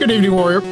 Good evening, Warrior.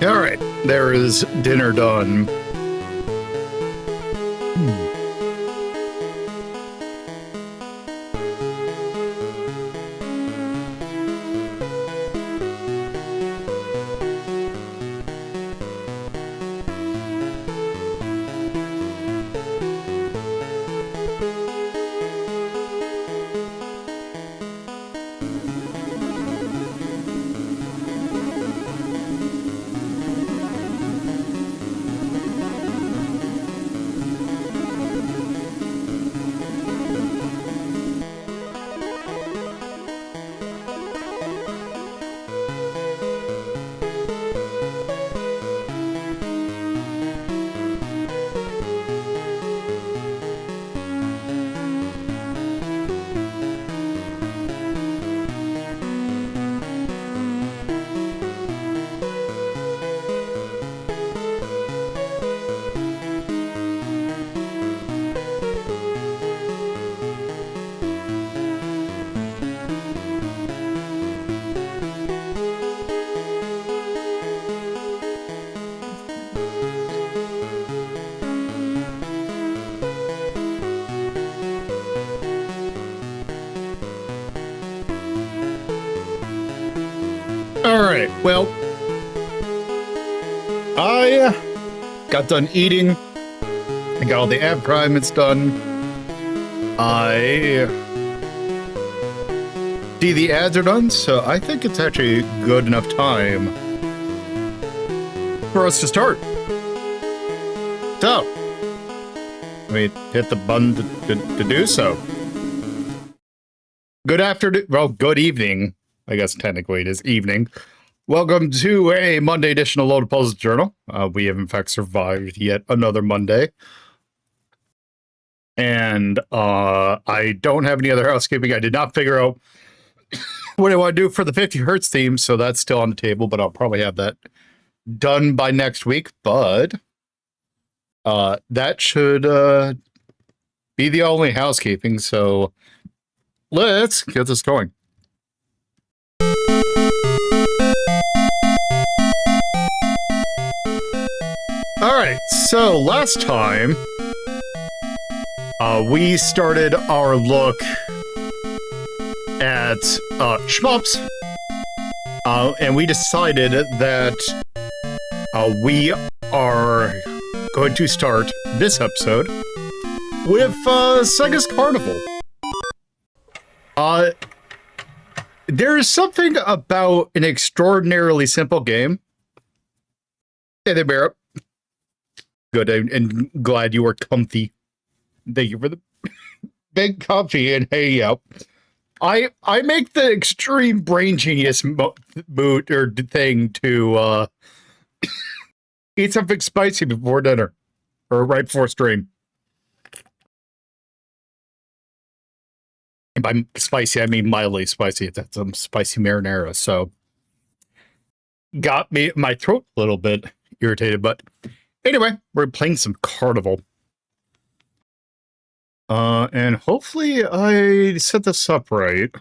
All right, there is dinner done. All right, well, I got done eating. I got all the ad primates done. I see the ads are done, so I think it's actually good enough time for us to start. So, let me hit the button to do so. Good afternoon, well, good evening. I guess technically it is evening. Welcome to a Monday edition of Lolo De Puzlo Journal. We have in fact survived yet another Monday. And I don't have any other housekeeping. I did not figure out what I want to do for the 50 Hertz theme, so that's still on the table, but I'll probably have that done by next week. But that should be the only housekeeping, so let's get this going. Alright, so last time, we started our look at shmups, and we decided that we are going to start this episode with Sega's Carnival. There is something about an extraordinarily simple game. Hey there, Barrett. Good, and glad you were comfy. Thank you for the big coffee, and hey, yeah. I make the extreme brain genius mood or thing to eat something spicy before dinner, or right before stream. And by spicy, I mean mildly spicy. That's some spicy marinara. So got my throat a little bit irritated, but anyway, we're playing some Carnival. And hopefully I set this up right.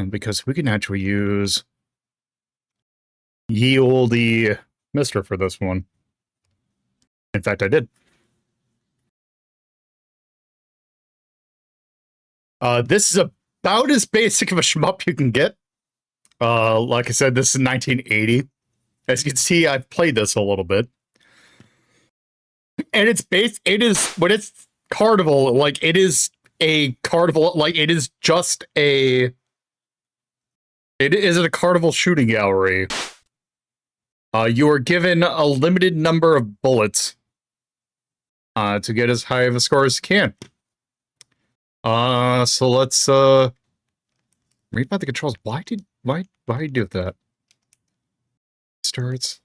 Because we can actually use ye olde Mister for this one. In fact, I did. This is about as basic of a shmup you can get. Like I said, this is 1980. As you can see, I've played this a little bit. And it is, when it's Carnival, like, it is a Carnival, like, it is just a, it is a Carnival shooting gallery. You are given a limited number of bullets to get as high of a score as you can. So let's read about the controls. Why do you do that? Starts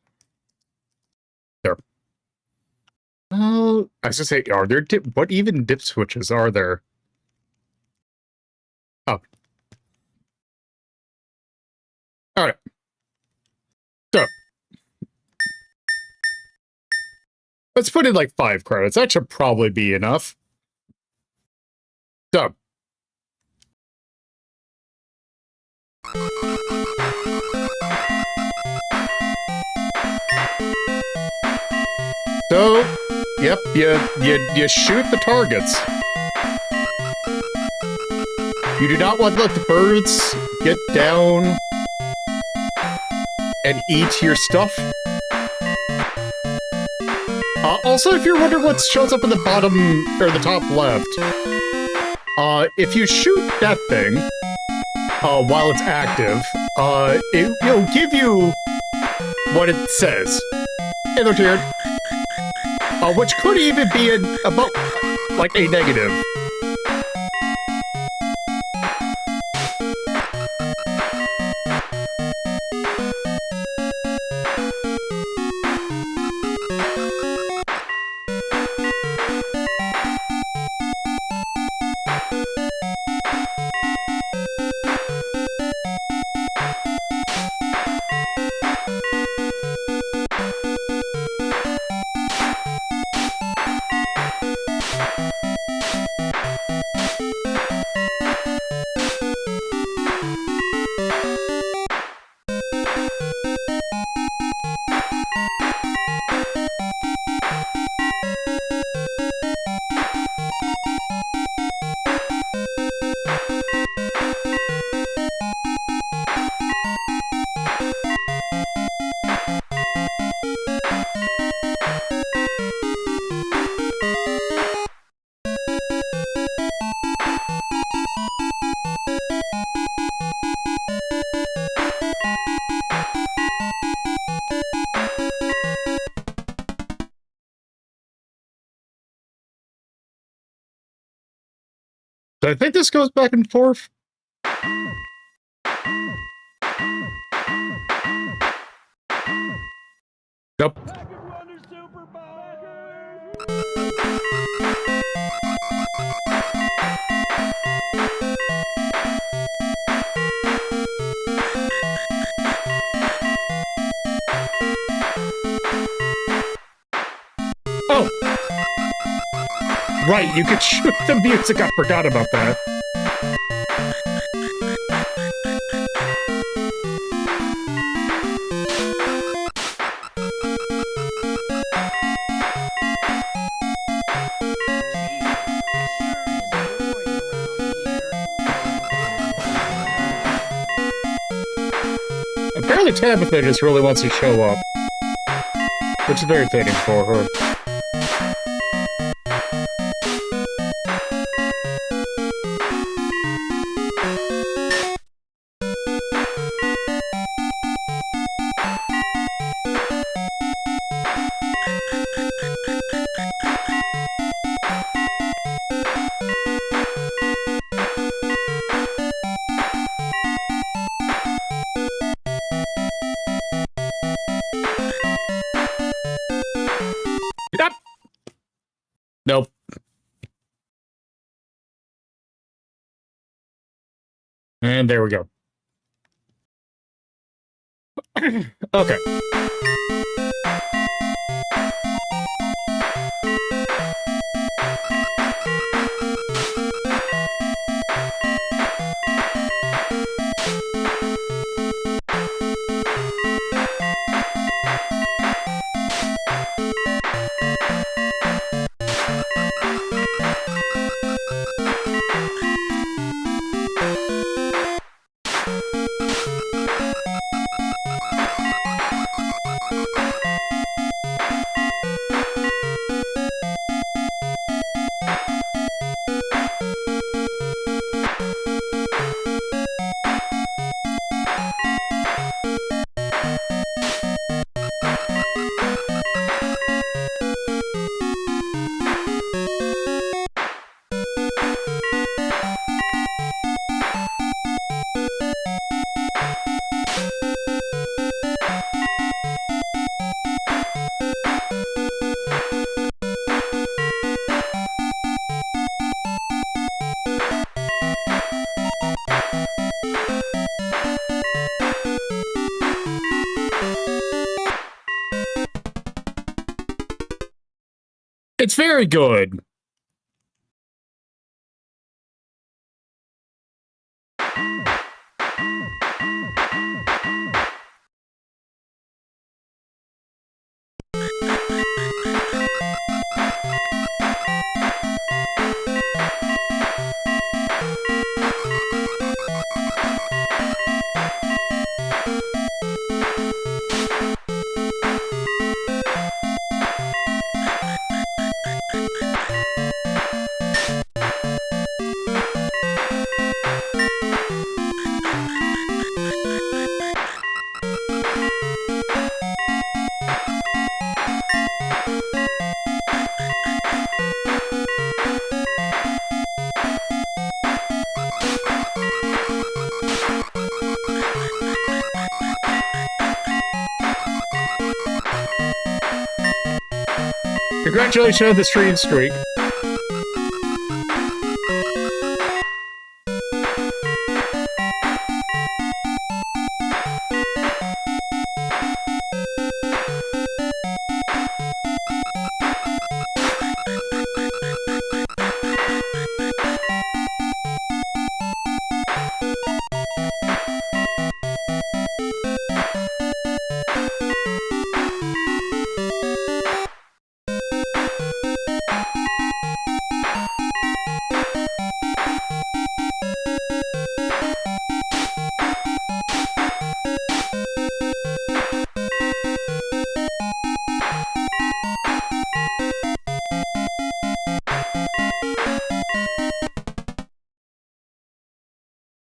there. Oh, I was gonna say, are there what even dip switches are there? Oh, all right. So let's put in like 5 credits. That should probably be enough. So. So, yep, you shoot the targets. You do not want to let the birds get down and eat your stuff. Also, if you're wondering what shows up in the bottom, or the top left, if you shoot that thing, while it's active, it'll give you what it says. Hello, Jared. Which could even be about, like, a negative. So I think this goes back and forth. Nope. Oh! Right, you could shoot the music, I forgot about that. Apparently Tabitha just really wants to show up, which is very fitting for her. Nope. And there we go. Okay. It's very good. Congratulations on the stream streak.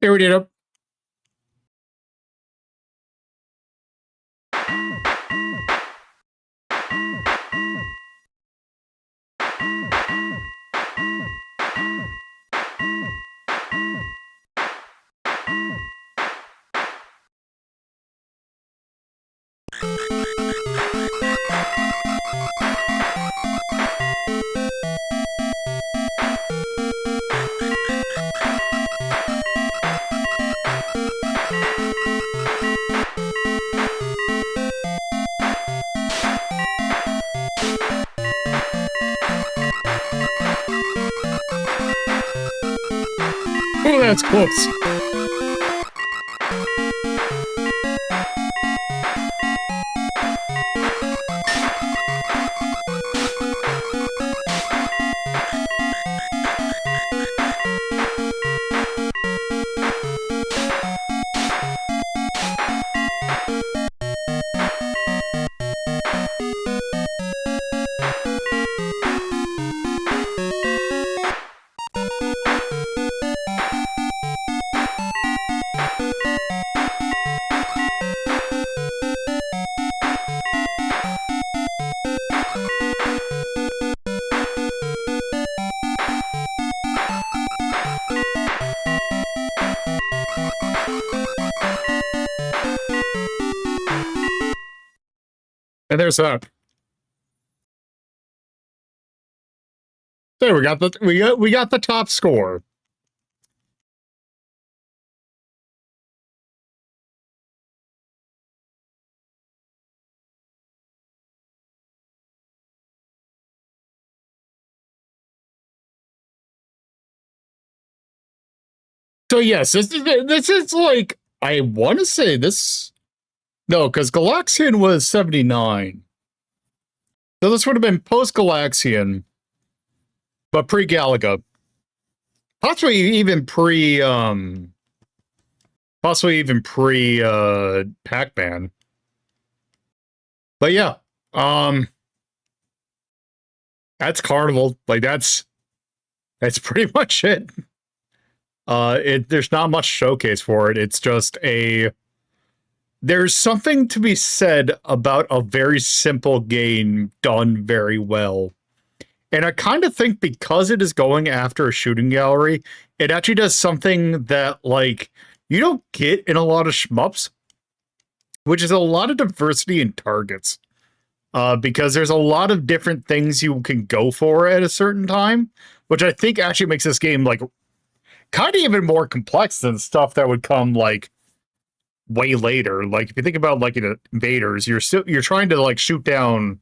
Here we did it. Oh, that's close. And there's that. There we got the top score. So yes, this is like, I want to say this. No, because Galaxian was 79. So this would have been post-Galaxian, but pre-Galaga. Possibly even pre Pac-Man. But yeah, that's Carnival. Like that's pretty much it. There's not much showcase for it. It's just there's something to be said about a very simple game done very well. And I kind of think because it is going after a shooting gallery, it actually does something that, like, you don't get in a lot of shmups, which is a lot of diversity in targets. Because there's a lot of different things you can go for at a certain time, which I think actually makes this game, like, kind of even more complex than stuff that would come, like, way later. Like, if you think about, like, Invaders, you're trying to, like, shoot down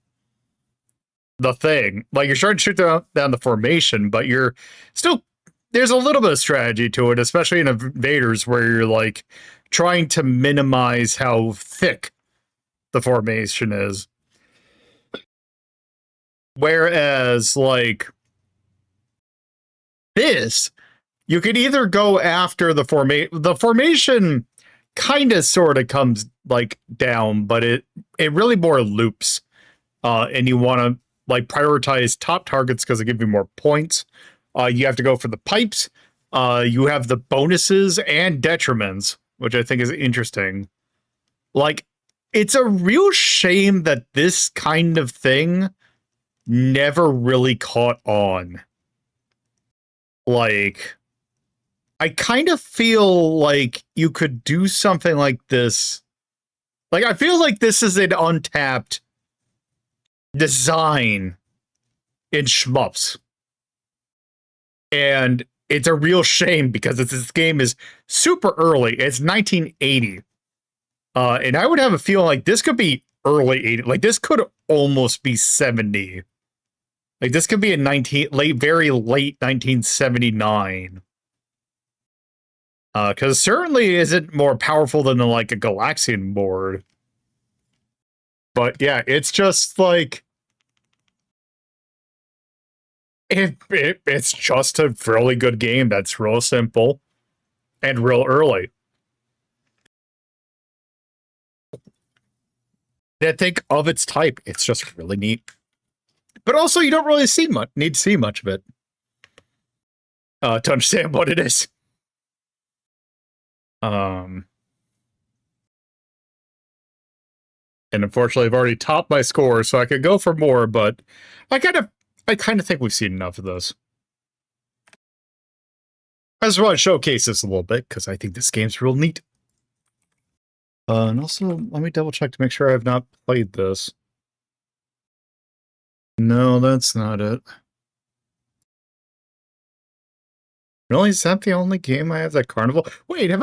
the thing. Like, you're trying to shoot down the formation, but you're still, there's a little bit of strategy to it, especially in Invaders, where you're, like, trying to minimize how thick the formation is. Whereas, like, this, you could either go after the formation kind of sort of comes, like, down, but it really more loops. And you want to, like, prioritize top targets because they give you more points. You have to go for the pipes. You have the bonuses and detriments, which I think is interesting. Like, it's a real shame that this kind of thing never really caught on. Like, I kind of feel like you could do something like this. Like, I feel like this is an untapped design in shmups. And it's a real shame because this game is super early. It's 1980. And I would have a feeling like this could be early 80. Like, this could almost be 70. Like, this could be a very late 1979. Because certainly isn't more powerful than like a Galaxian board. But yeah, it's just like it's just a really good game that's real simple and real early. And I think of its type, it's just really neat. But also, you don't really need to see much of it to understand what it is. And unfortunately, I've already topped my score, so I could go for more. But I kind of think we've seen enough of those. I just want to showcase this a little bit because I think this game's real neat. And also, let me double check to make sure I have not played this. No, that's not it. Really? Is that the only game I have that Carnival? Wait, have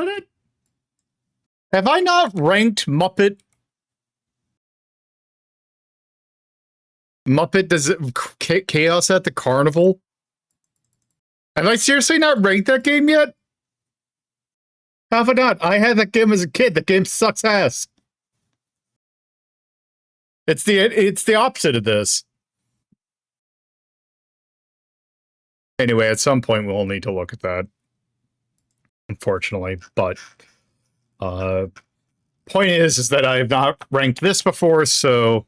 I not ranked Muppet does it Chaos at the Carnival? Have I seriously not ranked that game yet? How have I not? I had that game as a kid. The game sucks ass. It's the opposite of this. Anyway, at some point we'll need to look at that. Unfortunately, but point is that I have not ranked this before, so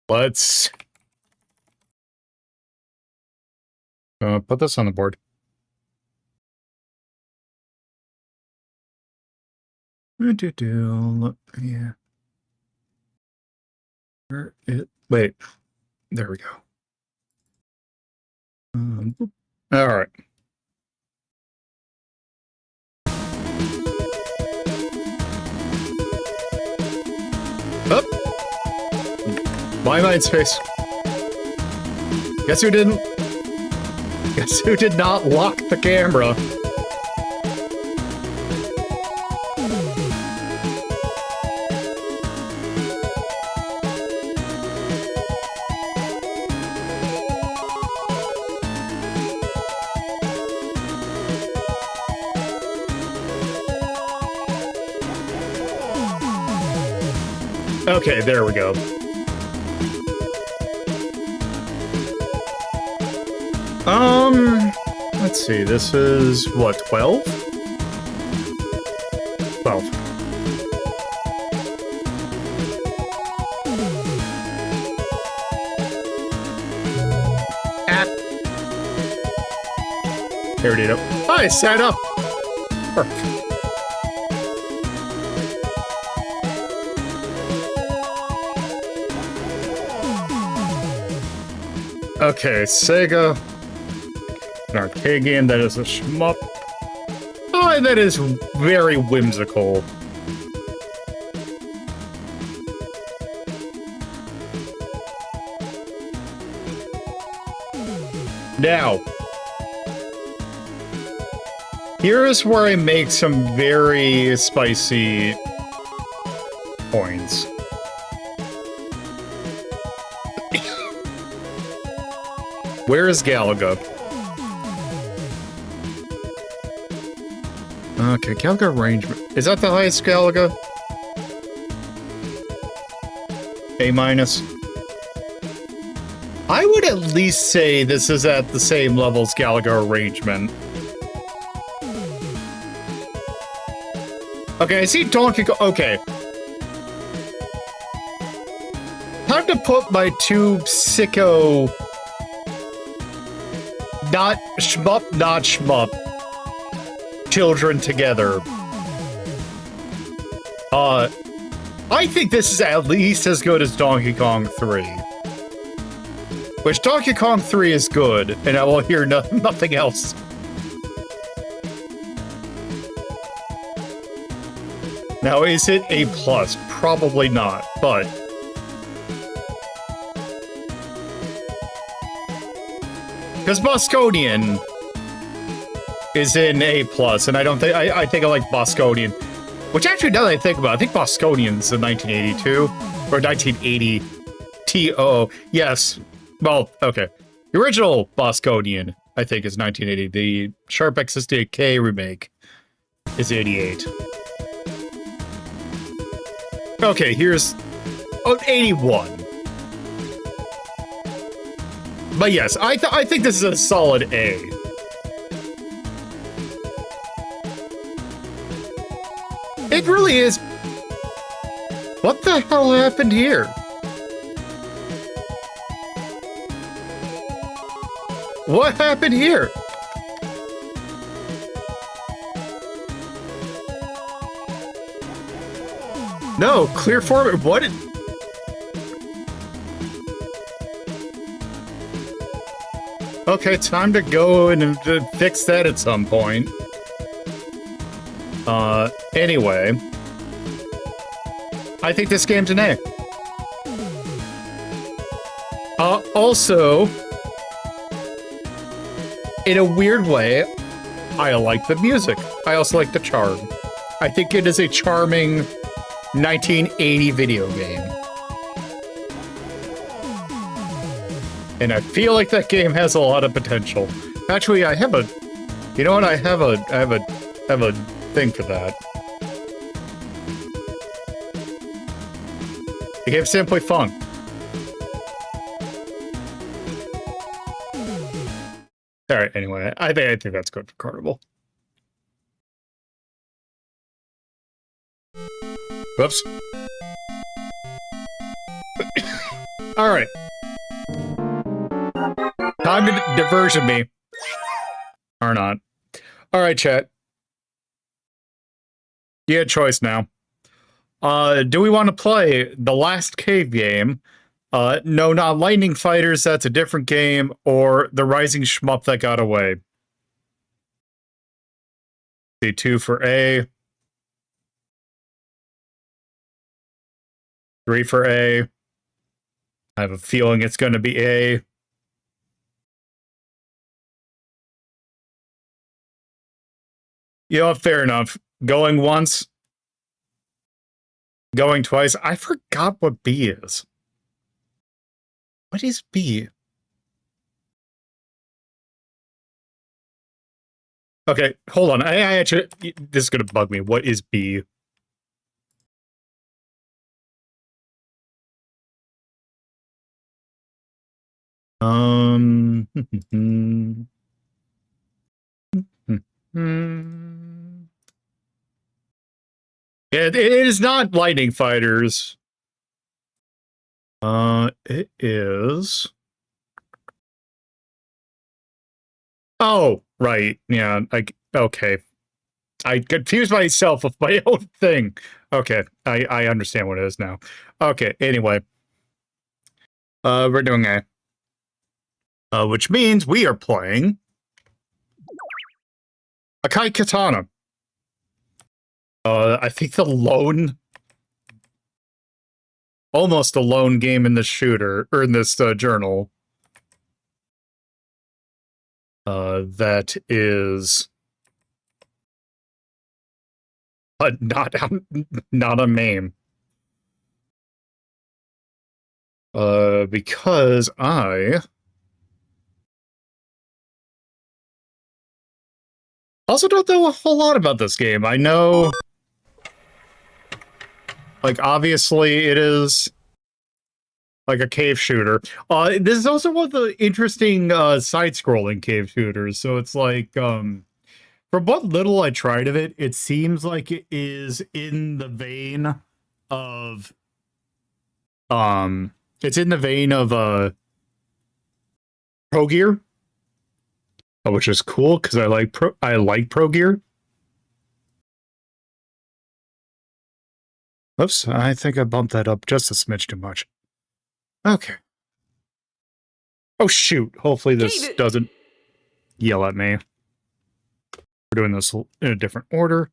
let's put this on the board. Yeah. Wait, there we go. All right. Oh. My mind space. Guess who didn't? Guess who did not lock the camera? Okay, there we go. Let's see, this is, what, 12? 12. There we go. I set up! Perfect. Okay, Sega. An arcade game that is a shmup. Oh, and that is very whimsical. Now, here is where I make some very spicy points. Where is Galaga? Okay, Galaga arrangement. Is that the highest Galaga? A-. I would at least say this is at the same level as Galaga arrangement. Okay, I see Donkey Kong. Okay. Time to put my two sicko... not shmup children together. I think this is at least as good as Donkey Kong 3. Which Donkey Kong 3 is good, and I will hear nothing else. Now, is it A+? Probably not, but... because Bosconian is in A+, and I don't think... I think I like Bosconian. Which actually, now that I think about it, I think Bosconian's in 1982. Or 1980. T-O-O. Yes. Well, okay. The original Bosconian, I think, is 1980. The Sharp X68K remake is 88. Okay, here's... oh, 81. But yes, I think this is a solid A. It really is. What the hell happened here? What happened here? No, clear format. What? Okay, time to go and fix that at some point. Anyway. I think this game's an A. Also, in a weird way, I like the music. I also like the charm. I think it is a charming 1980 video game. And I feel like that game has a lot of potential. Actually, I have a... you know what? I have a thing for that. The game's simply fun. Alright, anyway, I think that's good for Carnival. Whoops. Alright. Time to diversion me. Or not. Alright, chat. You had a choice now. Do we want to play the last cave game? No, not Lightning Fighters, that's a different game, or the Rising Shmup that got away. See, 2 for A. 3 for A. I have a feeling it's going to be A. You know, fair enough. Going once. Going twice. I forgot what B is. What is B? Okay, hold on. I actually... this is going to bug me. What is B? Um, it is not Lightning Fighters. It is. Oh, right. Yeah. Okay. I confused myself with my own thing. Okay. I understand what it is now. Okay. Anyway, we're doing which means we are playing Akai Katana. I think almost a lone game in this shooter, or in this journal. That is not a meme. Because I also don't know a whole lot about this game. I know, like, obviously it is like a cave shooter. This is also one of the interesting side-scrolling cave shooters. So it's like, from what little I tried of it, it seems like it is in the vein of, it's in the vein of Pro Gear, which is cool because I like Pro Gear. Oops, I think I bumped that up just a smidge too much. Okay. Oh shoot! Hopefully this doesn't yell at me. We're doing this in a different order.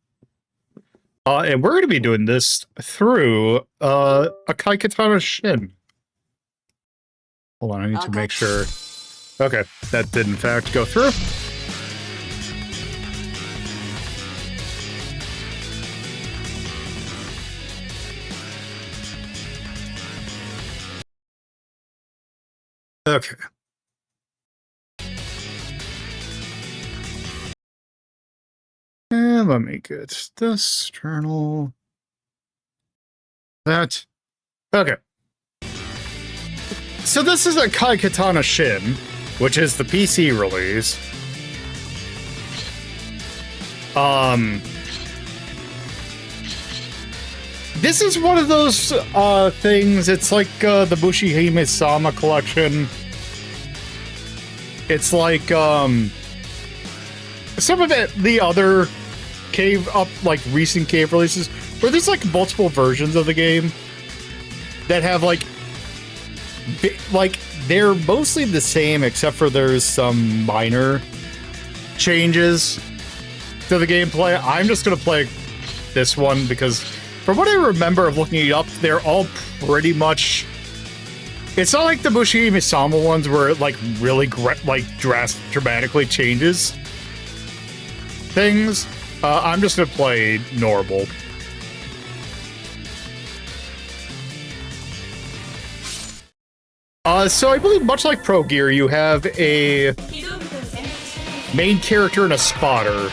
And we're going to be doing this through Akai Katana Shin. Hold on, I need to make sure. Okay, that did in fact go through. Okay. And let me get this journal. That. Okay. So this is Akai Katana Shin, which is the PC release. This is one of those things, it's like the Mushihime-sama collection. It's like some of the other recent cave releases, where there's like multiple versions of the game that have like they're mostly the same, except for there's some minor changes to the gameplay. I'm just gonna play this one because, from what I remember of looking it up, they're all pretty much. It's not like the Mushihime-sama ones where it like really dramatically changes things. I'm just gonna play normal. So I believe, much like Pro Gear, you have a main character and a spotter.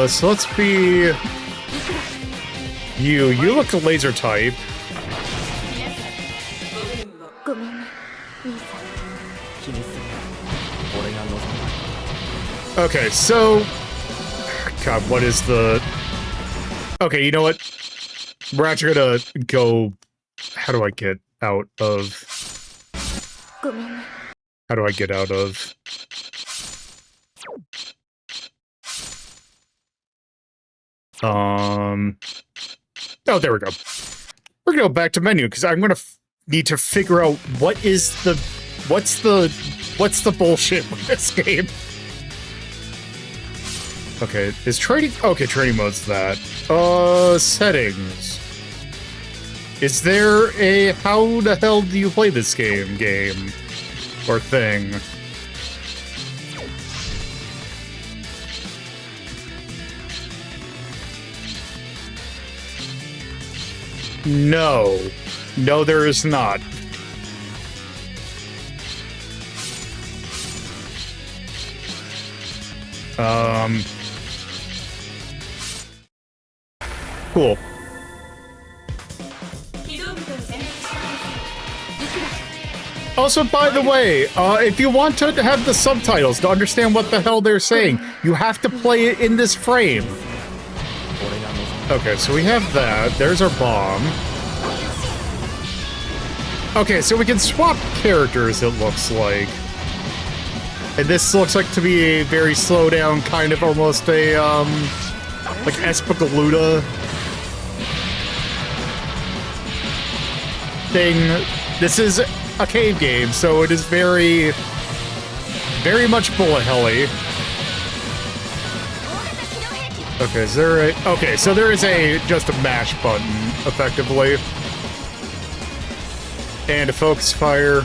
So let's be you. You look a laser type. Okay, so God, what is the? Okay, you know what? We're actually gonna go. How do I get out of? How do I get out of? Oh, there we go. We're gonna go back to menu because I'm gonna need to figure out what's the bullshit with this game. Okay, is training? Okay, training mode's that. Settings. Is there a how the hell do you play this game or thing? No, there is not. Cool. Also, by the way, if you want to have the subtitles to understand what the hell they're saying, you have to play it in this frame. Okay, so we have that. There's our bomb. Okay, so we can swap characters, it looks like. And this looks like to be a very slow down, kind of almost a, like Espagaluda thing. This is a cave game, so it is very, very much bullet helly. Okay, is there a... Okay, so there is just a mash button, effectively. And a focus fire.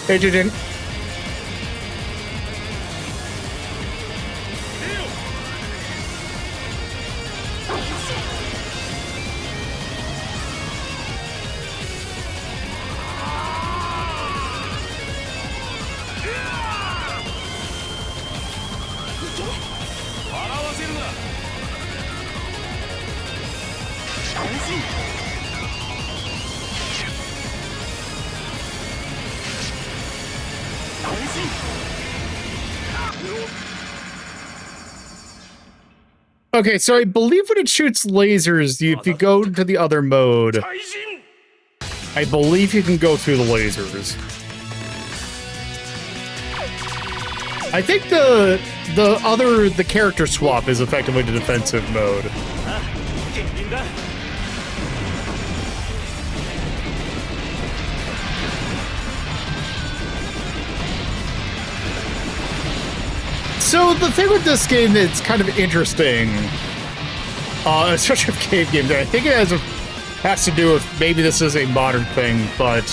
It didn't. Okay, so I believe when it shoots lasers, if you go to the other mode, I believe you can go through the lasers. I think the character swap is effectively the defensive mode. So the thing with this game that's kind of interesting, especially with cave games, I think it has to do with, maybe this is a modern thing, but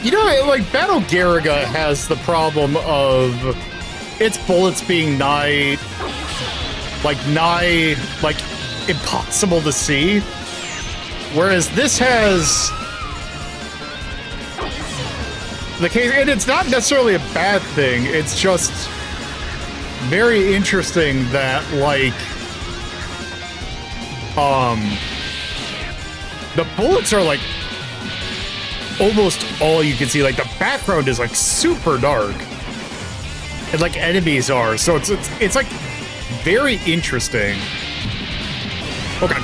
you know, like Battle Garaga has the problem of its bullets being nigh impossible to see, whereas this has the case, and it's not necessarily a bad thing, it's just very interesting that, like, the bullets are, like, almost all you can see. Like, the background is, like, super dark, and, like, enemies are, so it's like, very interesting. Okay,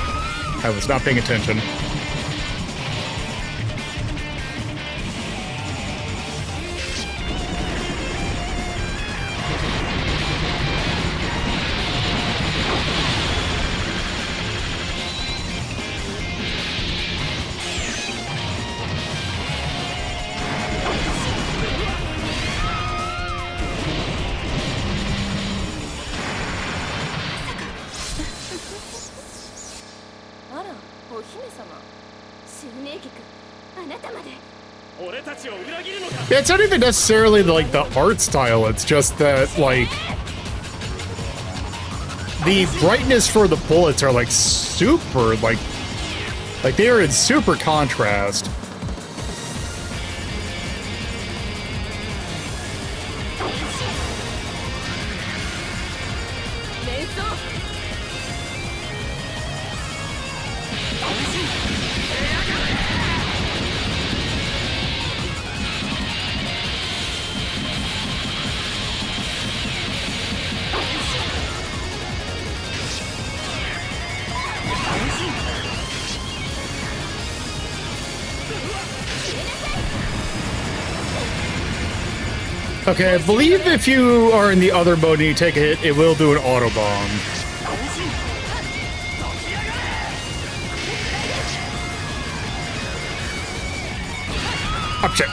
I was not paying attention. Yeah, it's not even necessarily like the art style, it's just that, like, the brightness for the bullets are like super, like they are in super contrast. Okay, I believe if you are in the other mode and you take a hit, it will do an auto bomb. Up check.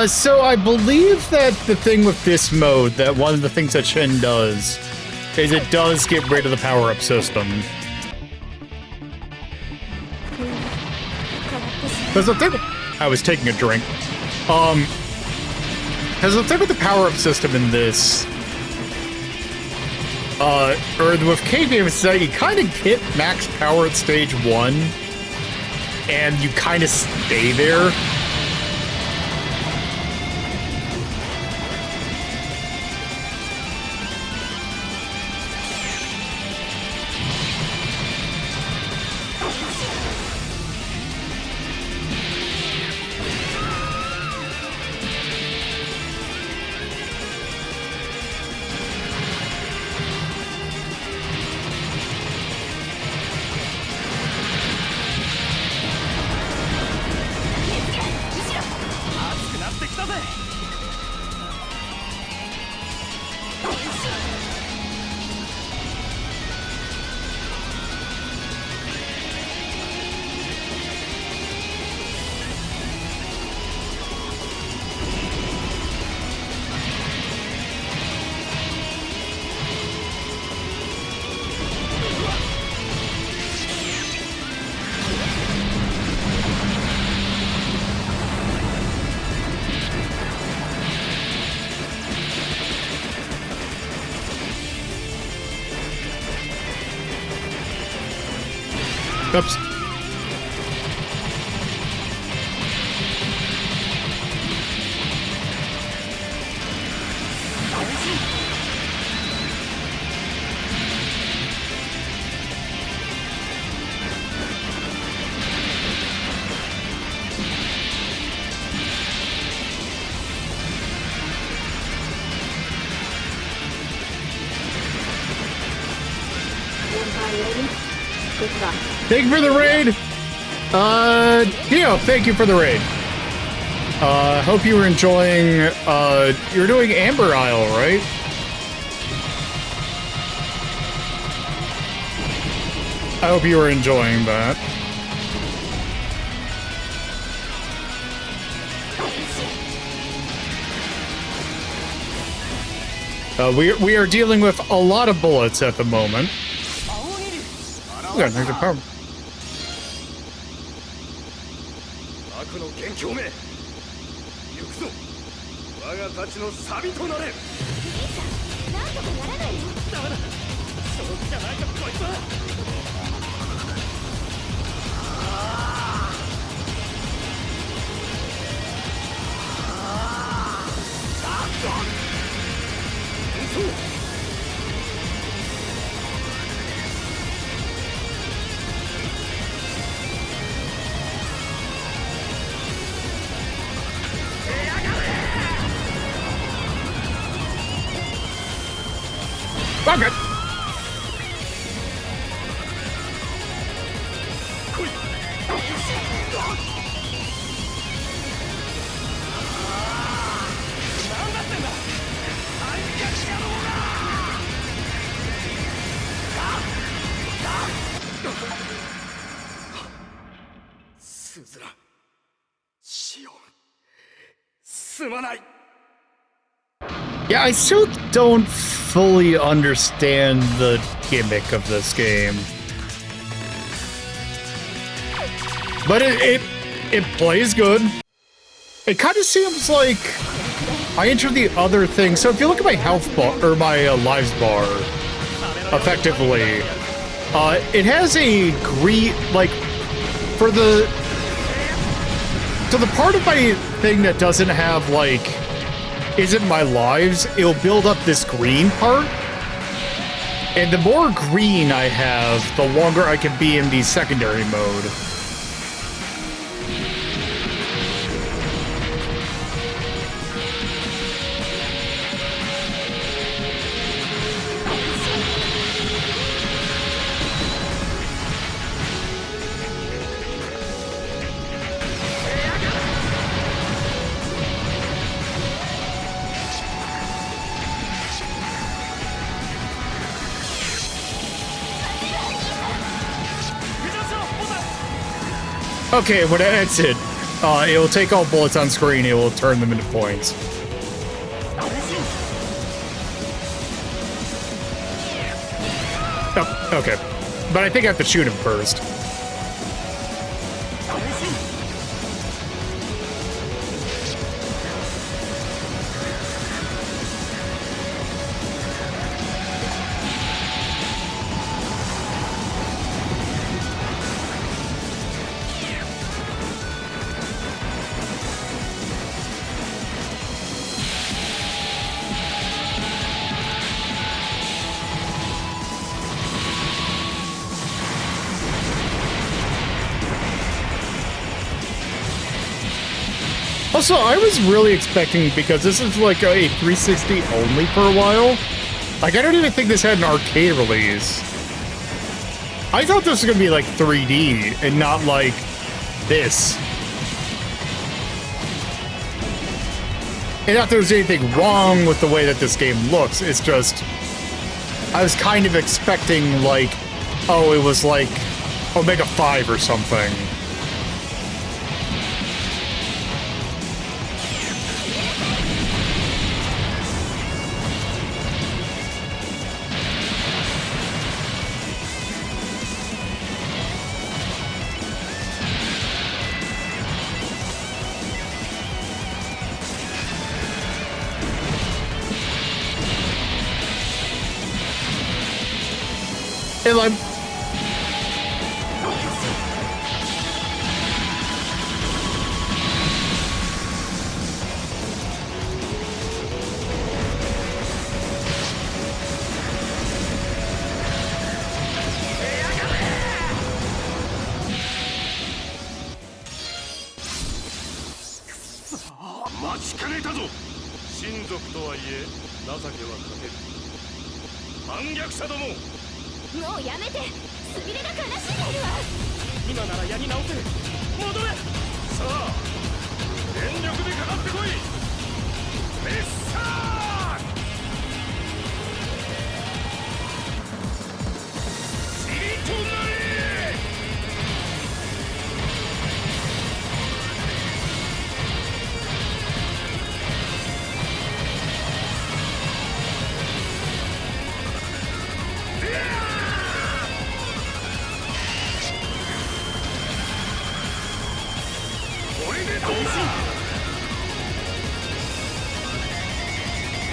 So I believe that the thing with this mode, that one of the things that Shin does, is it does get rid of the power-up system. Because the thing... I was taking a drink. Because the thing with the power-up system in this... or with K-Game, is that you kind of hit max power at stage 1, and you kind of stay there. Oops. Thank you for the raid! Dio, thank you for the raid. Hope you were enjoying, you were doing Amber Isle, right? I hope you were enjoying that. We are dealing with a lot of bullets at the moment. We got negative power. Okay. Yeah, I still don't fully understand the gimmick of this game. But it plays good. It kind of seems like I entered the other thing. So if you look at my health bar, or my lives bar, effectively, it has a green, like, for the... So the part of my thing that doesn't have, like, isn't my lives, it'll build up this green part. And the more green I have, the longer I can be in the secondary mode. Okay, when I exit, It will take all bullets on screen, it will turn them into points. Oh, okay. But I think I have to shoot him first. Also, I was really expecting, because this is like a 360 only for a while, like I don't even think this had an arcade release. I thought this was gonna be like 3D and not like this. And not that there's anything wrong with the way that this game looks, it's just, I was kind of expecting like, oh, it was like Omega 5 or something. And I'm...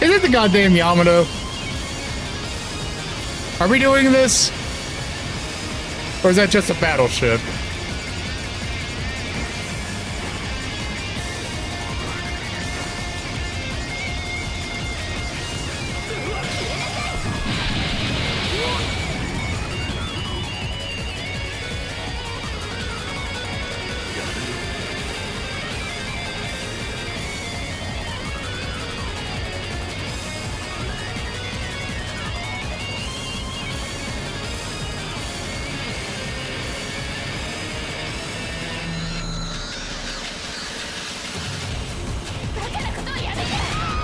Is it the goddamn Yamato? Are we doing this? Or is that just a battleship?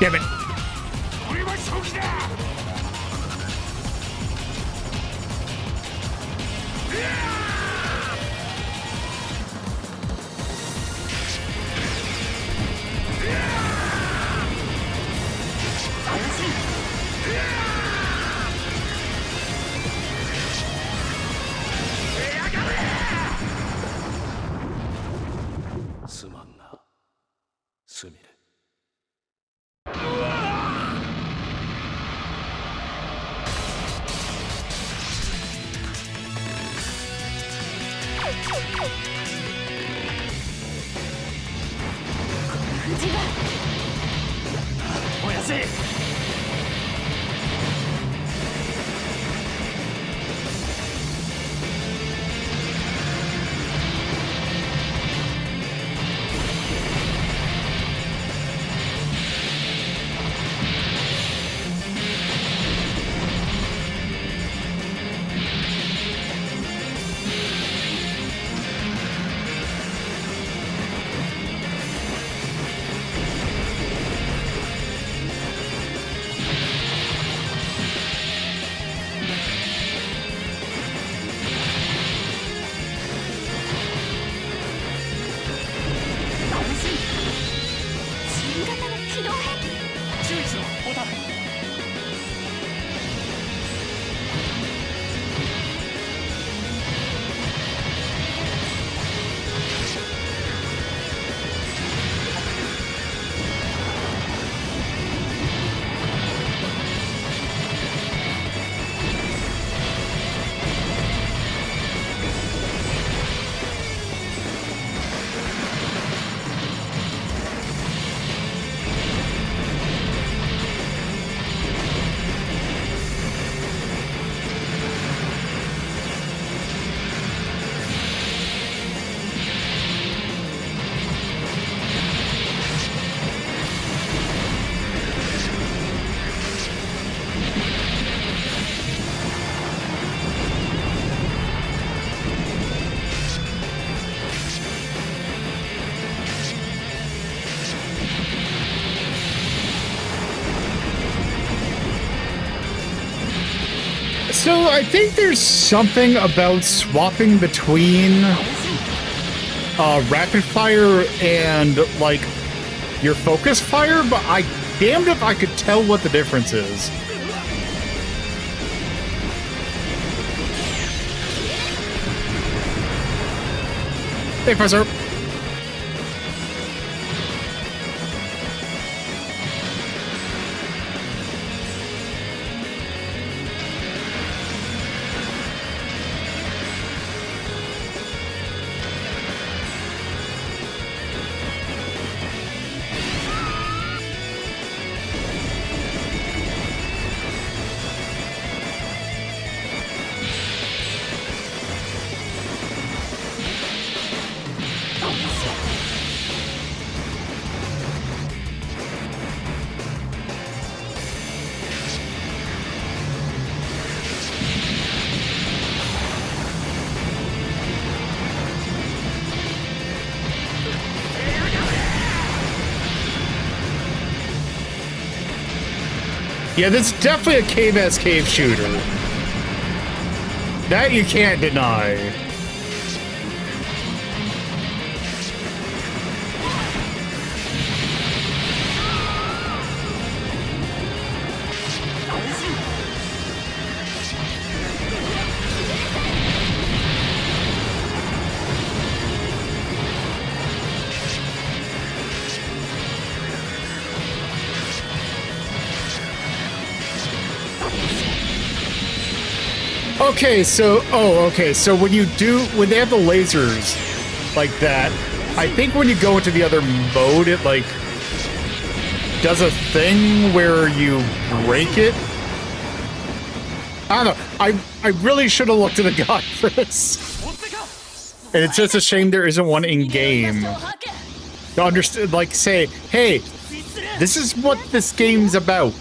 Damn it. I think there's something about swapping between rapid fire and like your focus fire, but I damned if I could tell what the difference is. Hey, Professor. Yeah, this is definitely a cave-ass cave shooter. That you can't deny. Okay, so when they have the lasers like that, I think when you go into the other mode, it like does a thing where you break it. I don't know. I really should have looked at the guide for this. And it's just a shame there isn't one in game to understand, like say, hey, this is what this game's about.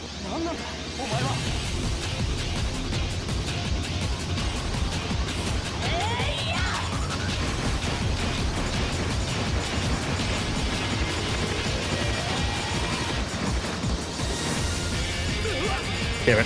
Damn it.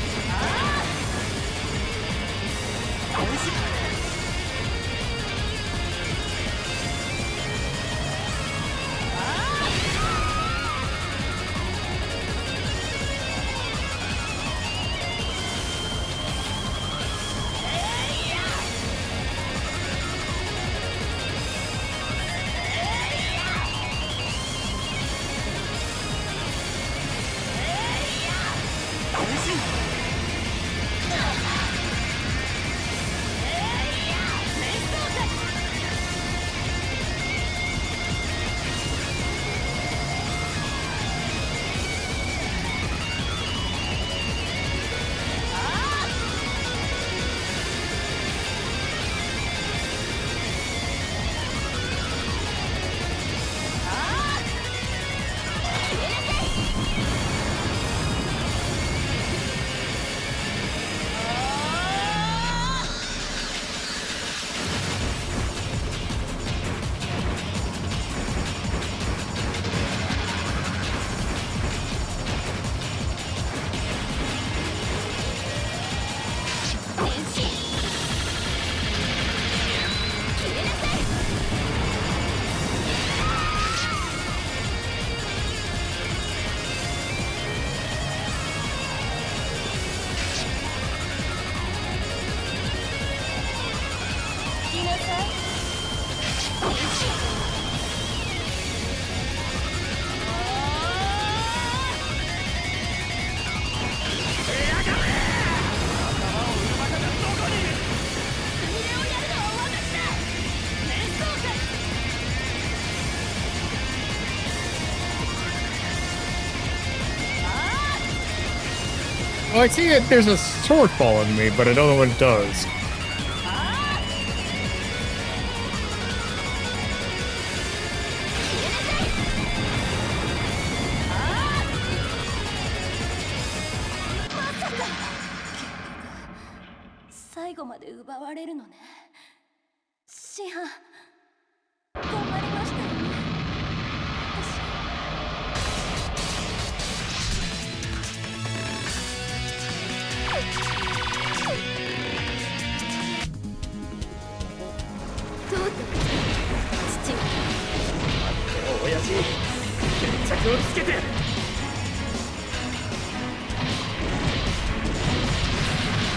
Oh, I see it. There's a sword following me, but I don't know what it does.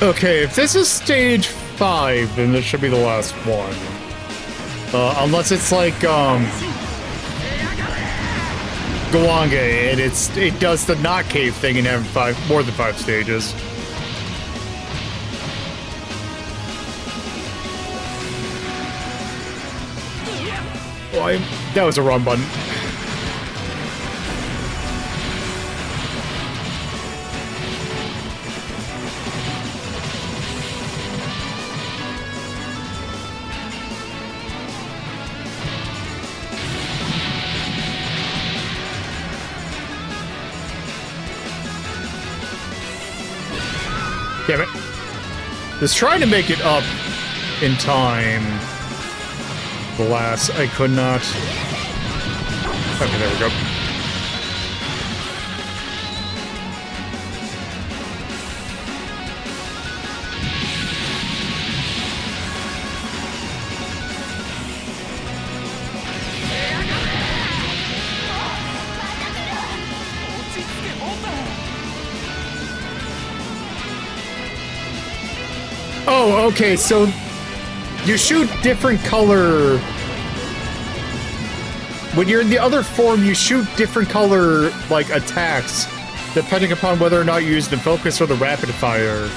Okay, if this is stage 5, then this should be the last one. Unless it's like, Gawange, and it does the not cave thing and have more than 5 stages. Oh, that was a wrong button. Damn it. Just trying to make it up in time. Alas, I could not. Okay, there we go. Oh, okay, so you shoot different color. When you're in the other form, you shoot different color, like, attacks, depending upon whether or not you use the focus or the rapid fire.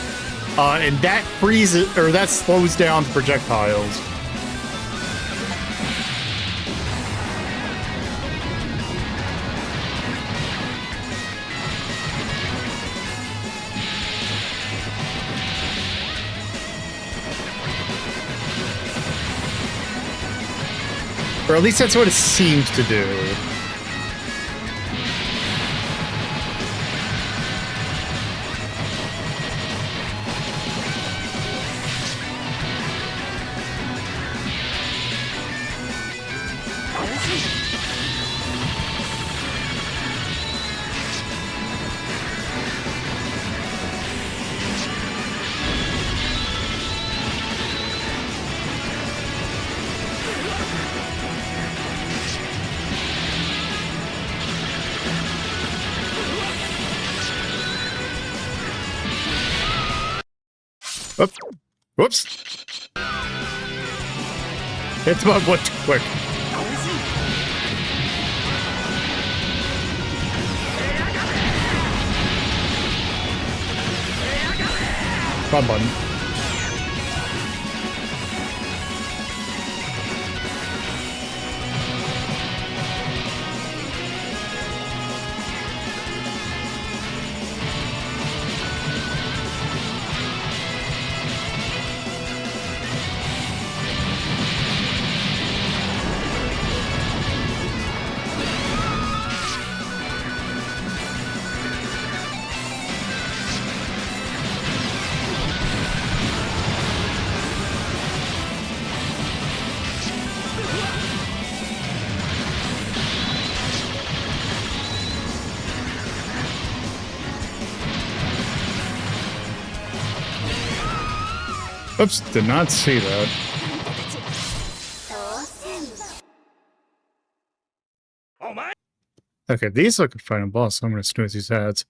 And that freezes, or that slows down the projectiles. Or at least that's what it seems to do. Oops. Whoops. It's about one too quick. Wrong button. Oops, did not see that. Okay, these look like final boss, so I'm gonna snooze these ads.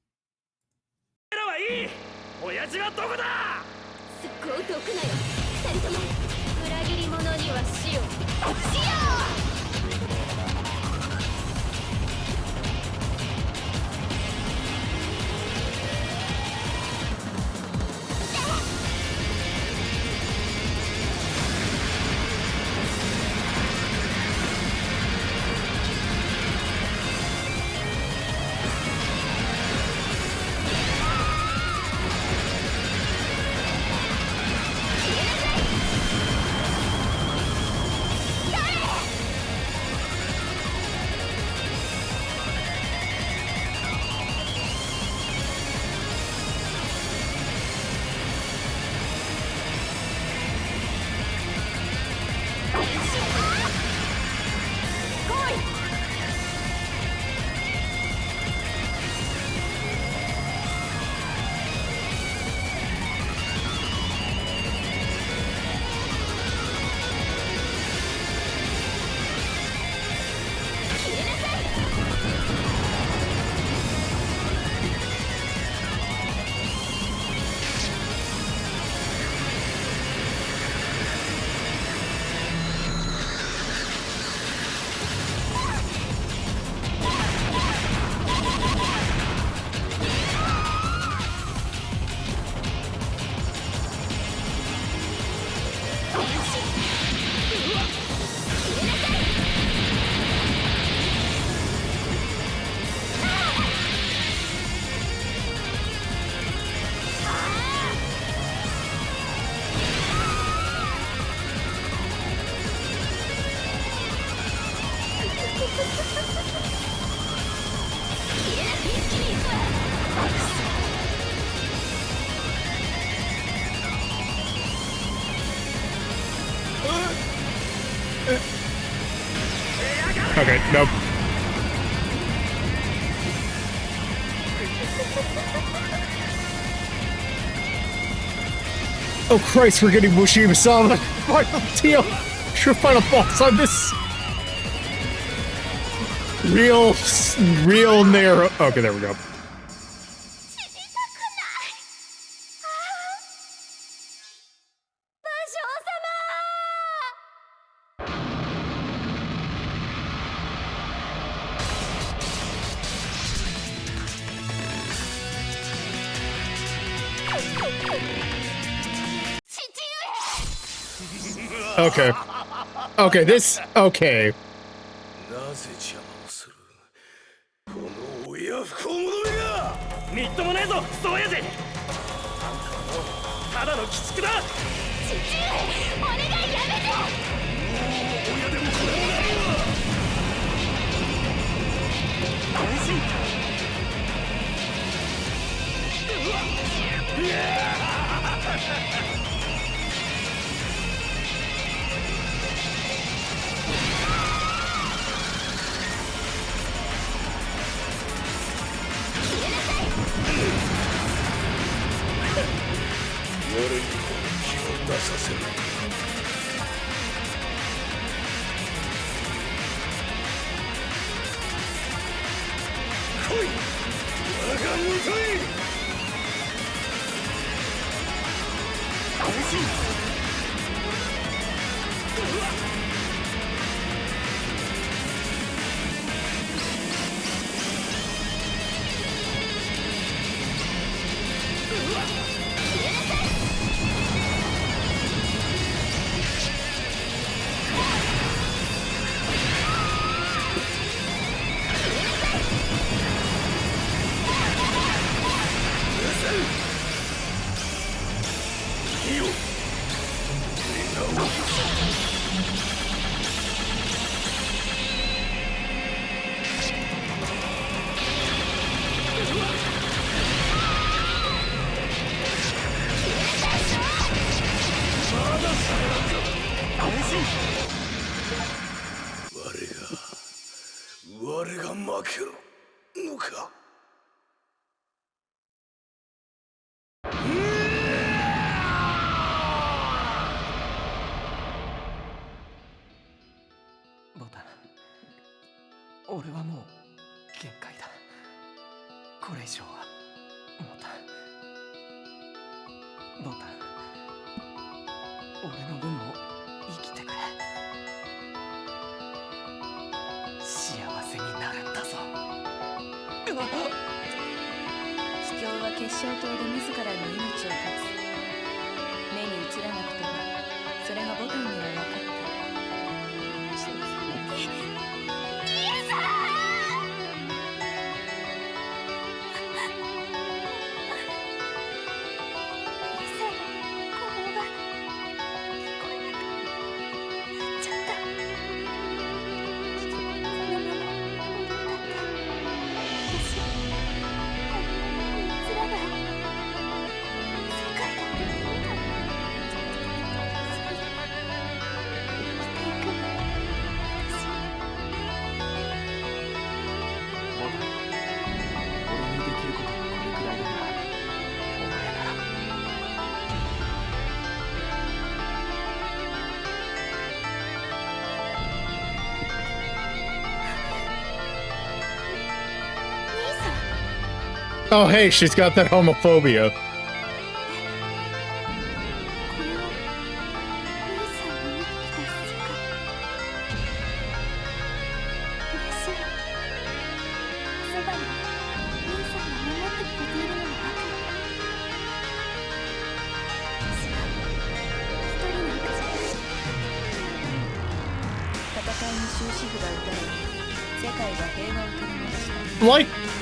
Okay, nope. Oh Christ, we're getting Mushima-sama. Final deal. Sure, final boss on this. Real narrow. Okay, there we go. Okay. Okay, this... Okay. みっともねえぞ、そうやぜ。ただの鬼畜だ。父上、お願いやめて。親でもこれもないわ。安心。我に本気を出させる。来い、我が元へ。安心。我が負けるのか。ボタン、俺はもう限界だ。これ以上はボタン、ボタン、俺の分も生きてくれ。幸せになるんだぞ。秘境は結晶島で自らの命を絶つ。目に映らなくてもそれがボタンには分かった。Oh, hey, she's got that homophobia.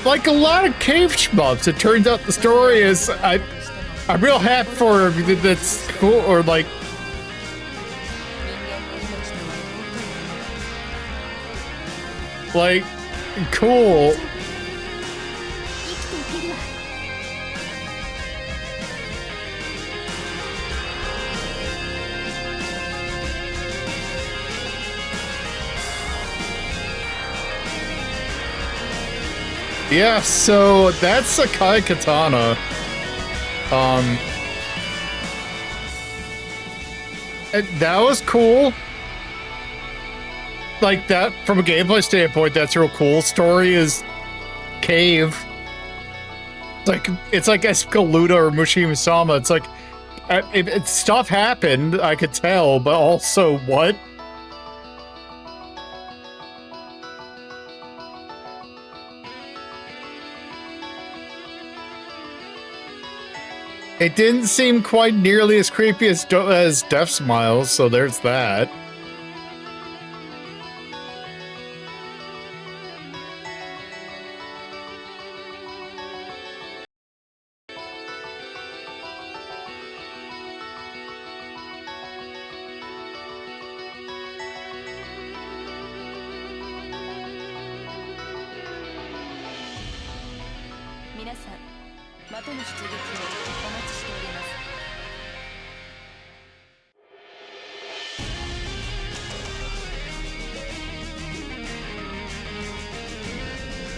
Like a lot of cave shmups, it turns out the story is I'm real happy for that's cool or like cool. Yeah, so that's Akai Katana. That was cool. Like that, from a gameplay standpoint, that's real cool. Story is cave. It's like Escalуда or Mushima-sama. It's like stuff happened, I could tell, but also what? It didn't seem quite nearly as creepy as Death Smiles, so there's that.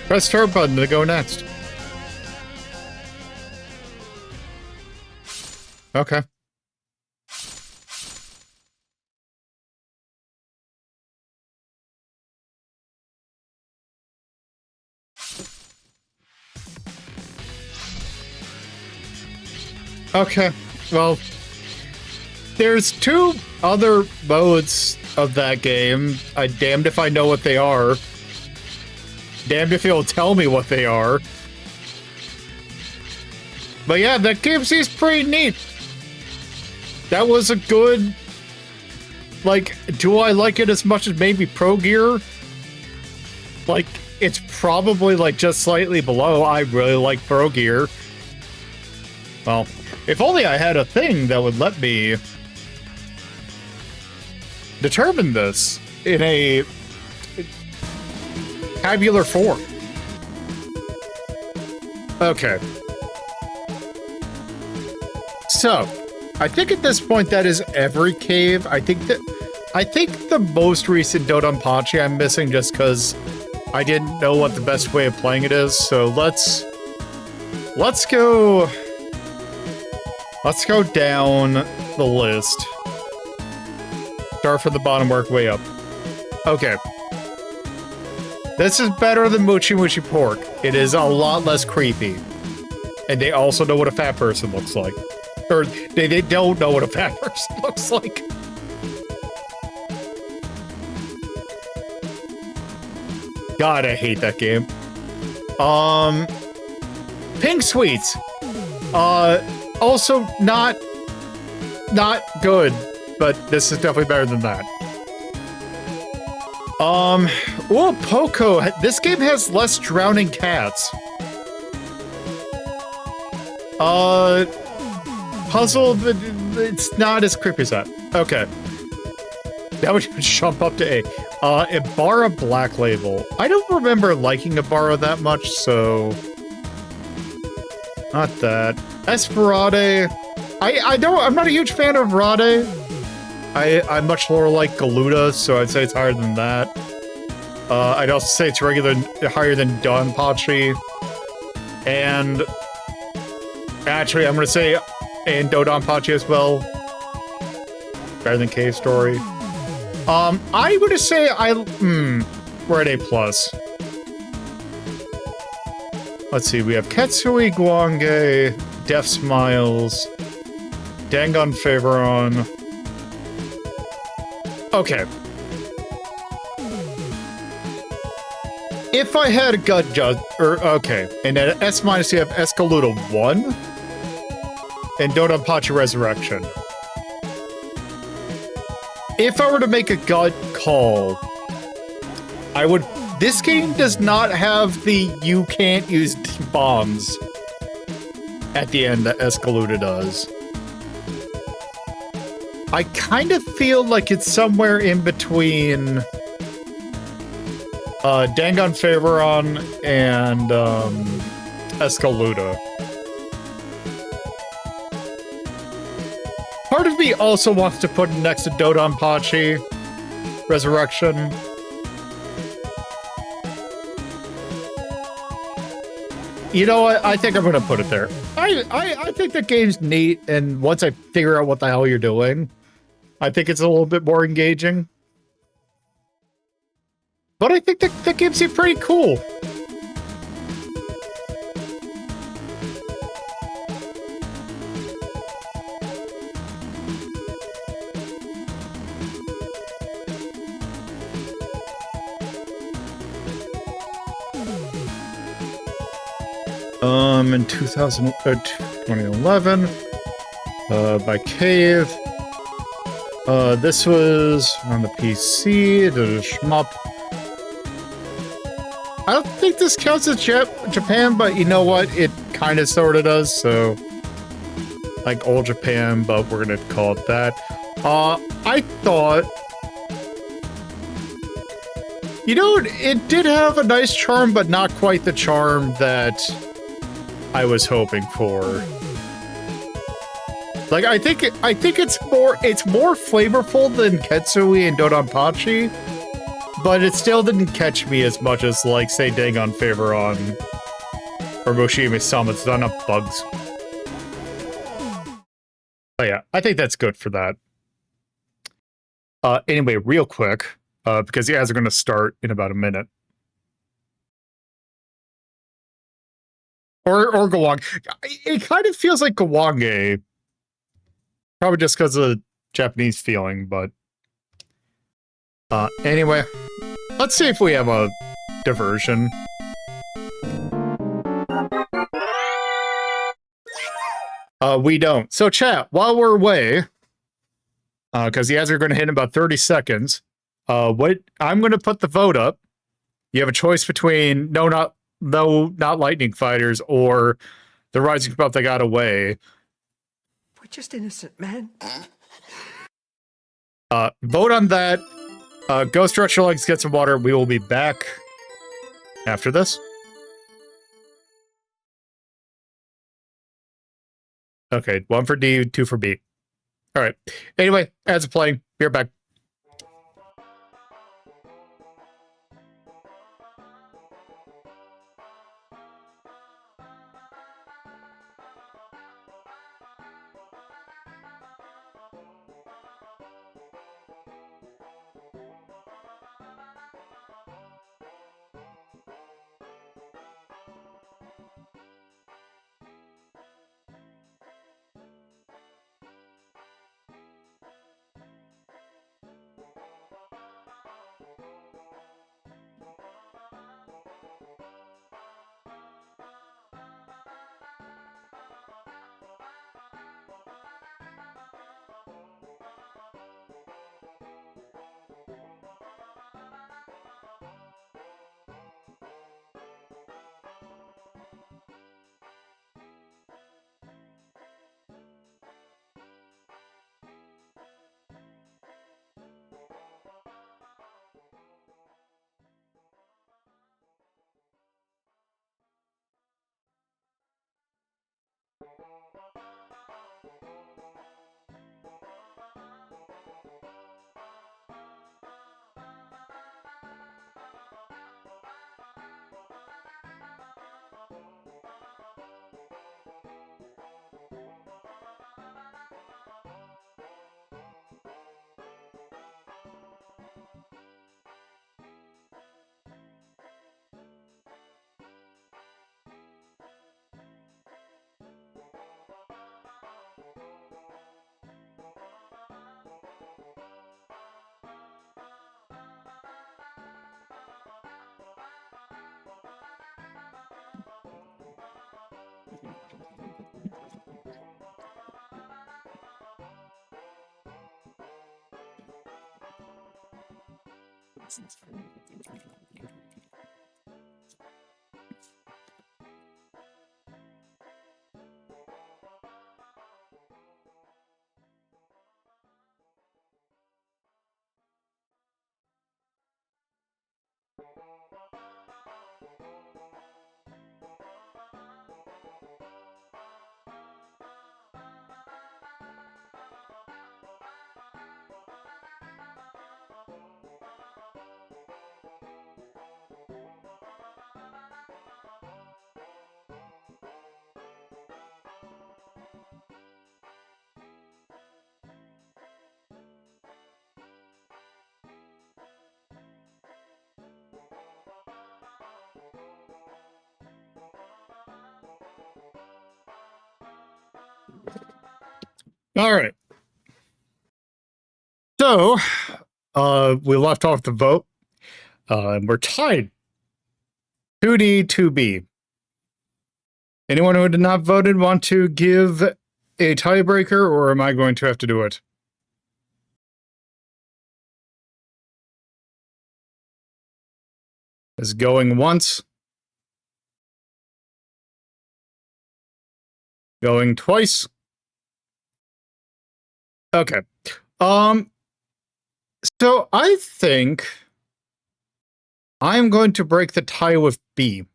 Press start button to go next. Okay. Okay, well, there's two other modes of that game. I'm damned if I know what they are. Damned if he'll tell me what they are. But yeah, that game seems pretty neat. That was a good... Like, do I like it as much as maybe Pro Gear? Like, it's probably, like, just slightly below. I really like Pro Gear. Well, if only I had a thing that would let me determine this in a tabular form. Okay. So, I think at this point that is every cave. I think the most recent Dodonpachi I'm missing just because I didn't know what the best way of playing it is. So let's go down the list. Start from the bottom, work way up. Okay. This is better than Mochi Mochi Pork. It is a lot less creepy. And they also know what a fat person looks like. Or they don't know what a fat person looks like. God, I hate that game. Pink Sweets. Also not good, but this is definitely better than that. Oh, Poco. This game has less drowning cats. Puzzle, it's not as creepy as that. Okay. That would jump up to A. Ibarra Black Label. I don't remember liking Ibarra that much, so... Not that. Esperade. I'm not a huge fan of Rade. I'm much more like Galuda, so I'd say it's higher than that. I'd also say it's higher than Donpachi. And actually, I'm gonna say and Dodonpachi as well. Better than Cave Story. I would say we're at A+. Let's see, we have Ketsui Guange, Death Smiles, Dangon Favoron. Okay. If I had a gut judge, okay, and at S- you have Escalуда 1 and Dodonpachi Resurrection. If I were to make a gut call, I would. This game does not have the you can't use bombs at the end that Escalуда does. I kind of feel like it's somewhere in between Dangon Favoron and Escalуда. Part of me also wants to put it next to Dodonpachi Resurrection. You know what? I think I'm gonna put it there. I think the game's neat, and once I figure out what the hell you're doing, I think it's a little bit more engaging. But I think the game seems pretty cool. In 2011, by Cave. This was on the PC, the shmup. I don't think this counts as Japan, but you know what? It kind of sort of does, so... Like old Japan, but we're gonna call it that. I thought... You know, it did have a nice charm, but not quite the charm that I was hoping for. Like, I think it's more flavorful than Ketsui and Dodonpachi, but it still didn't catch me as much as, like, say, Dangon Favoron or Moshimi Summon's done up bugs. But yeah, I think that's good for that. Anyway, real quick, because you guys are going to start in about a minute. Or Gawange. It kind of feels like Gawange. Probably just because of the Japanese feeling, but... anyway, let's see if we have a diversion. We don't. So chat, while we're away, because you guys are going to hit in about 30 seconds, I'm going to put the vote up. You have a choice between not Lightning Fighters or the Rising Pup that got away. We're just innocent, man. Vote on that. Go stretch your legs, get some water. We will be back after this. Okay, 1 for D, 2 for B. All right. Anyway, ads are playing. Be right back. All right. So, we left off the vote. And we're tied. 2D, 2B. Anyone who did not vote want to give a tiebreaker, or am I going to have to do it? It's going once. Going twice. Okay. So I think I'm going to break the tie with B.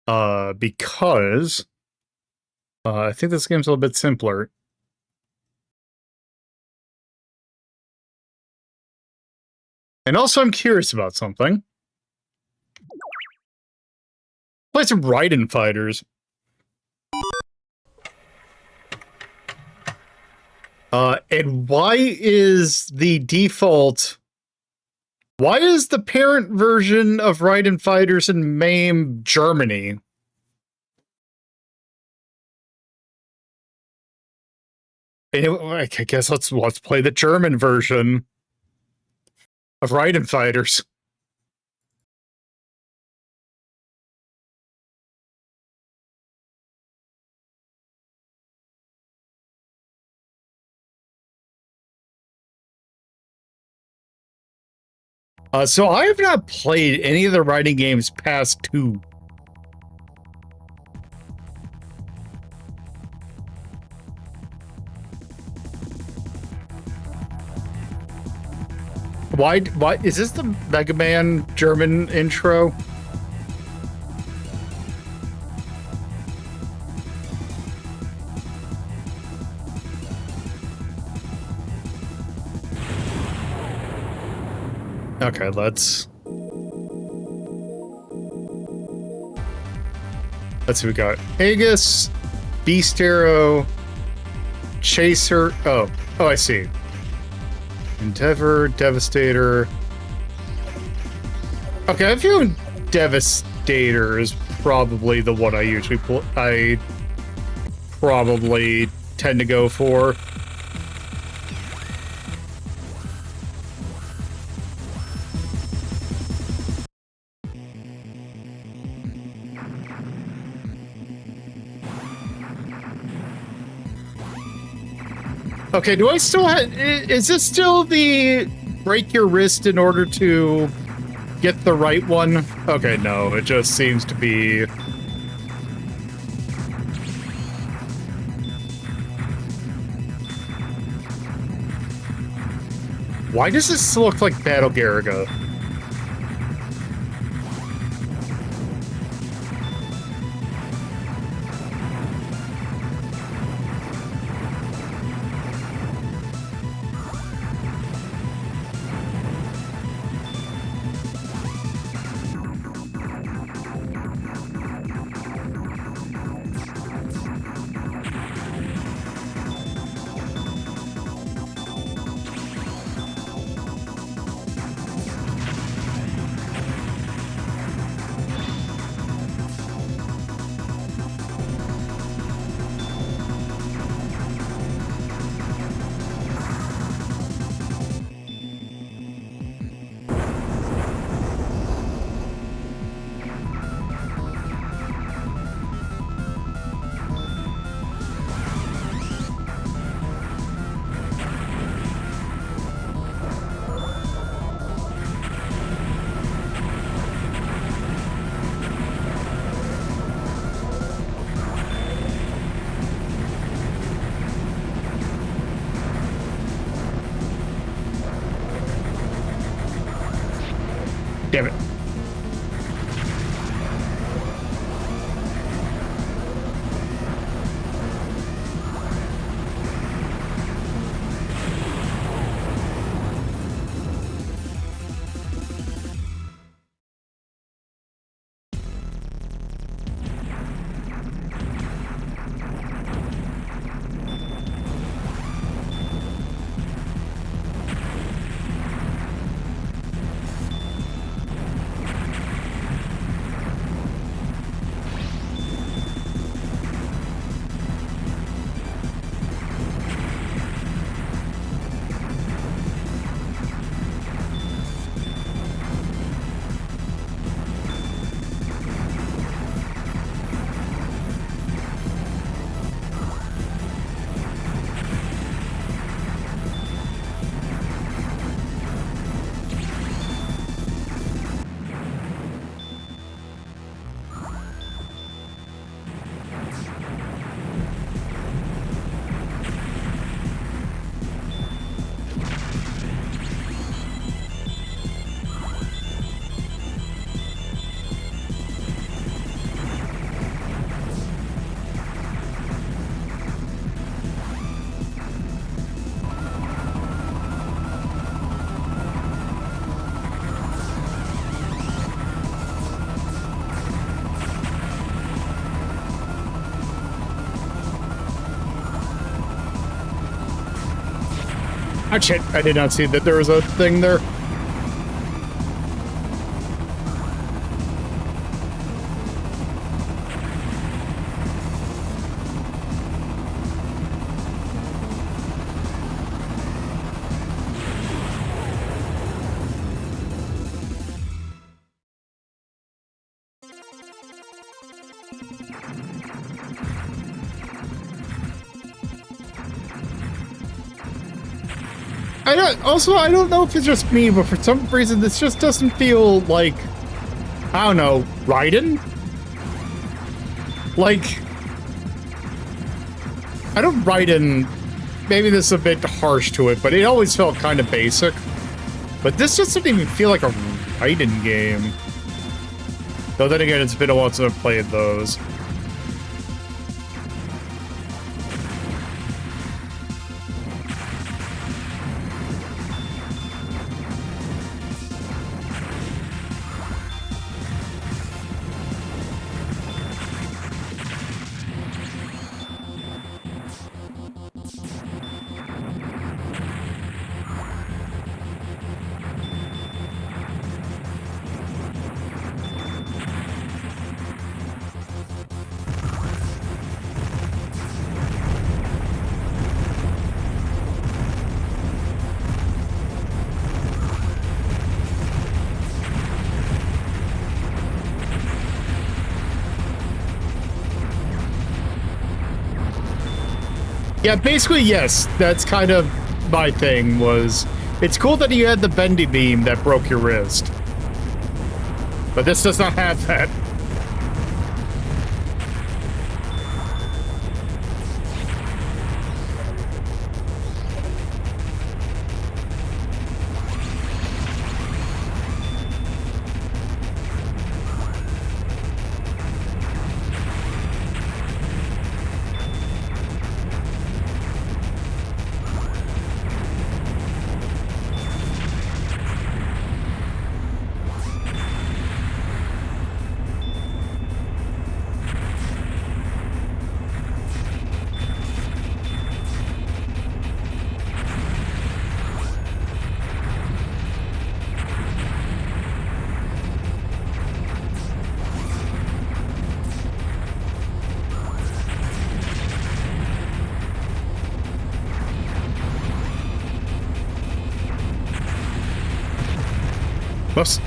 Because I think this game's a little bit simpler. And also I'm curious about something. Play some Raiden Fighters. And why is the default... Why is the parent version of Raiden Fighters in MAME Germany? Anyway, I guess let's play the German version of Raiden Fighters. So I have not played any of the Raiden games past 2. Why is this the Mega Man German intro? Okay, let's see, we got Aegis, Beast Arrow, Chaser. Oh, I see. Endeavor, Devastator. Okay, I feel Devastator is probably the one I usually I probably tend to go for. Okay, do I still have... Is this still the break your wrist in order to get the right one? Okay, no, it just seems to be... Why does this look like Battle Garaga? Damn it. Ah, shit, I did not see that there was a thing there. I don't know if it's just me, but for some reason this just doesn't feel like, I don't know, Raiden? Like, I don't Raiden, maybe this is a bit harsh to it, but it always felt kind of basic. But this just doesn't even feel like a Raiden game. Though then again, it's been a while since I've played those. Yeah, basically, yes. That's kind of my thing, was... It's cool that you had the bendy beam that broke your wrist. But this does not have that. Whoops.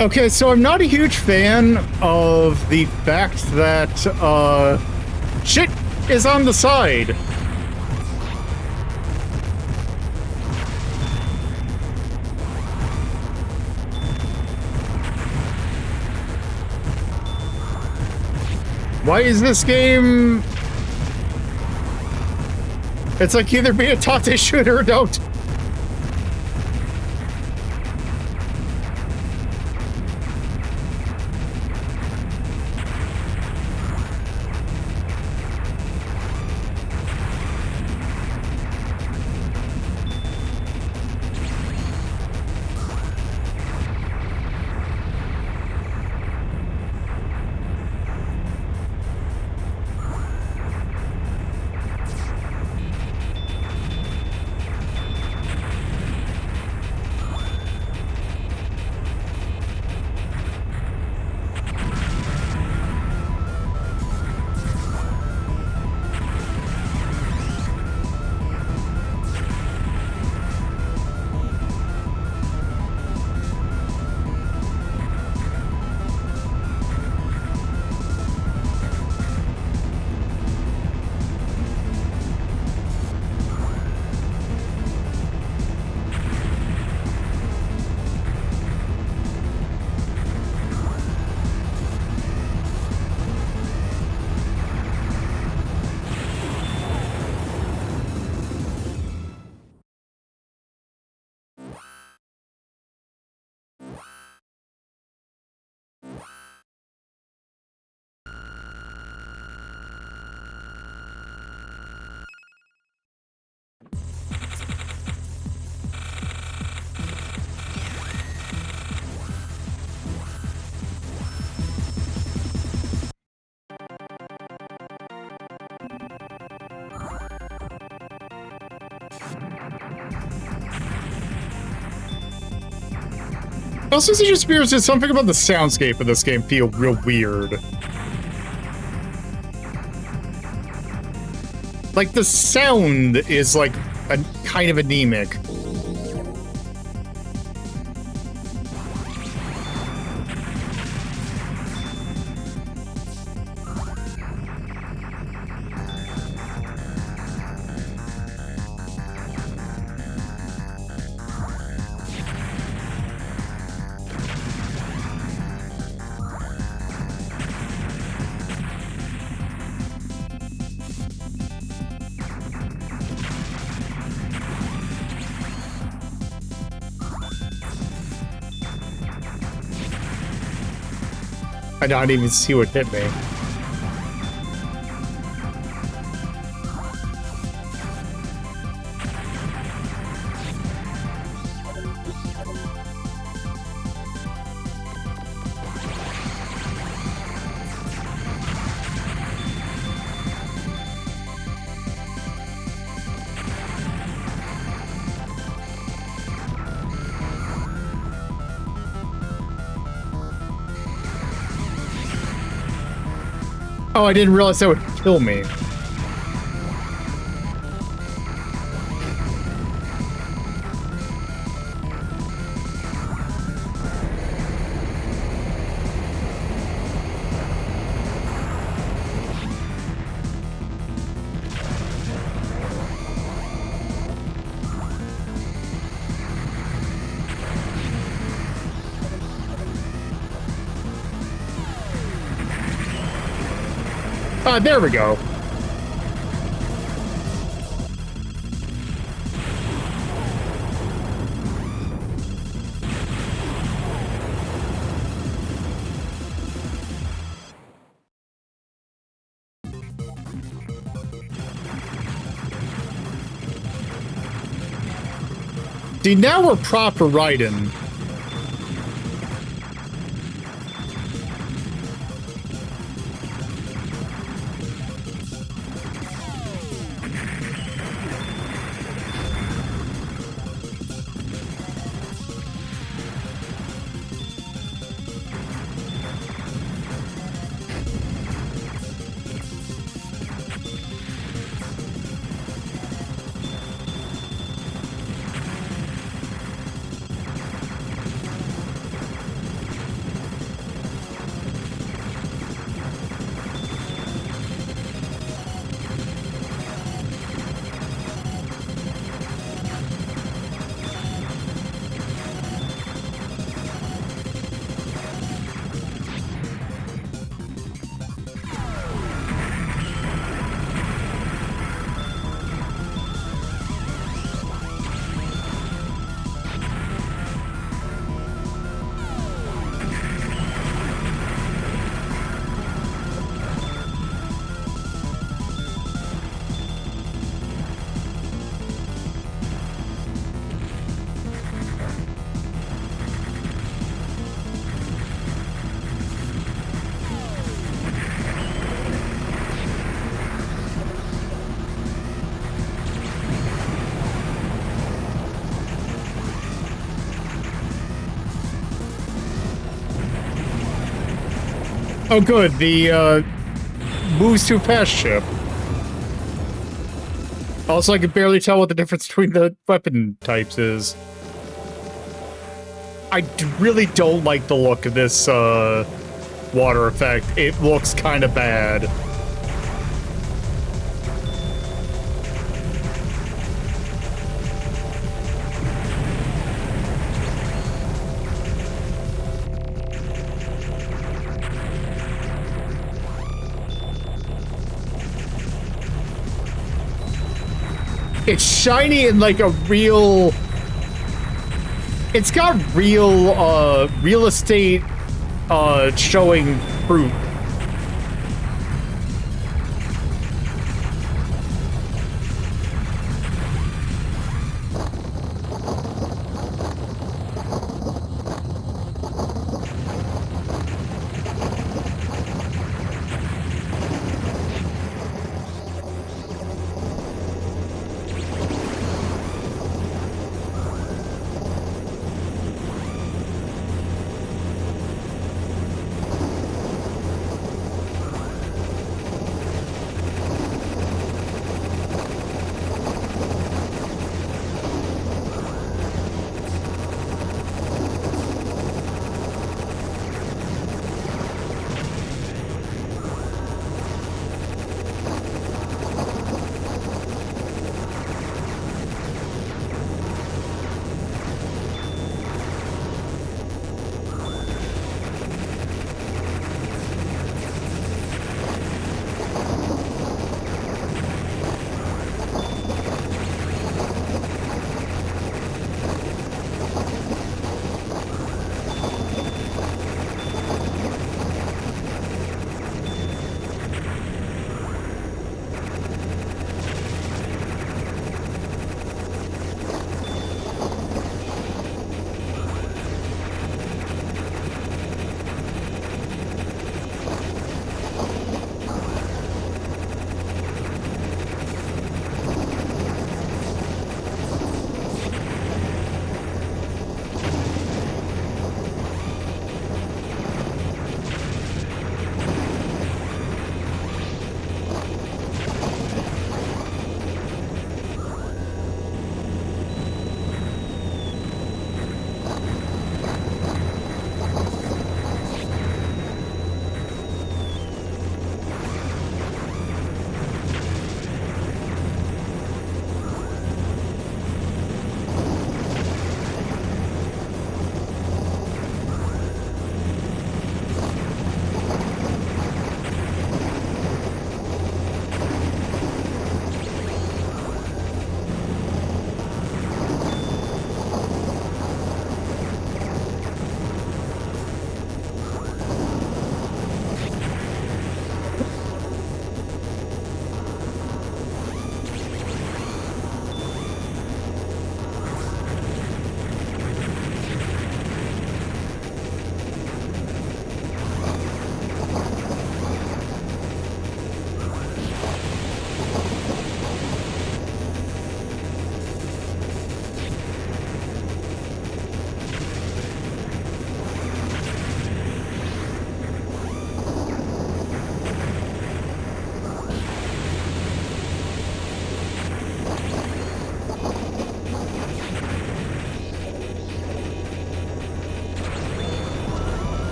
Okay, so I'm not a huge fan of the fact that, shit is on the side. Why is this game... It's like either be a Tate shooter or don't. Also, just there's something about the soundscape of this game feel real weird. Like, the sound is, like, a kind of anemic. I don't even see what hit me. Oh, I didn't realize that would kill me. There we go. See, now we're proper Raiden. Oh, good. The, moves too fast ship. Also, I can barely tell what the difference between the weapon types is. I really don't like the look of this, water effect. It looks kind of bad. It's shiny and like a real... It's got real, real estate, showing fruit.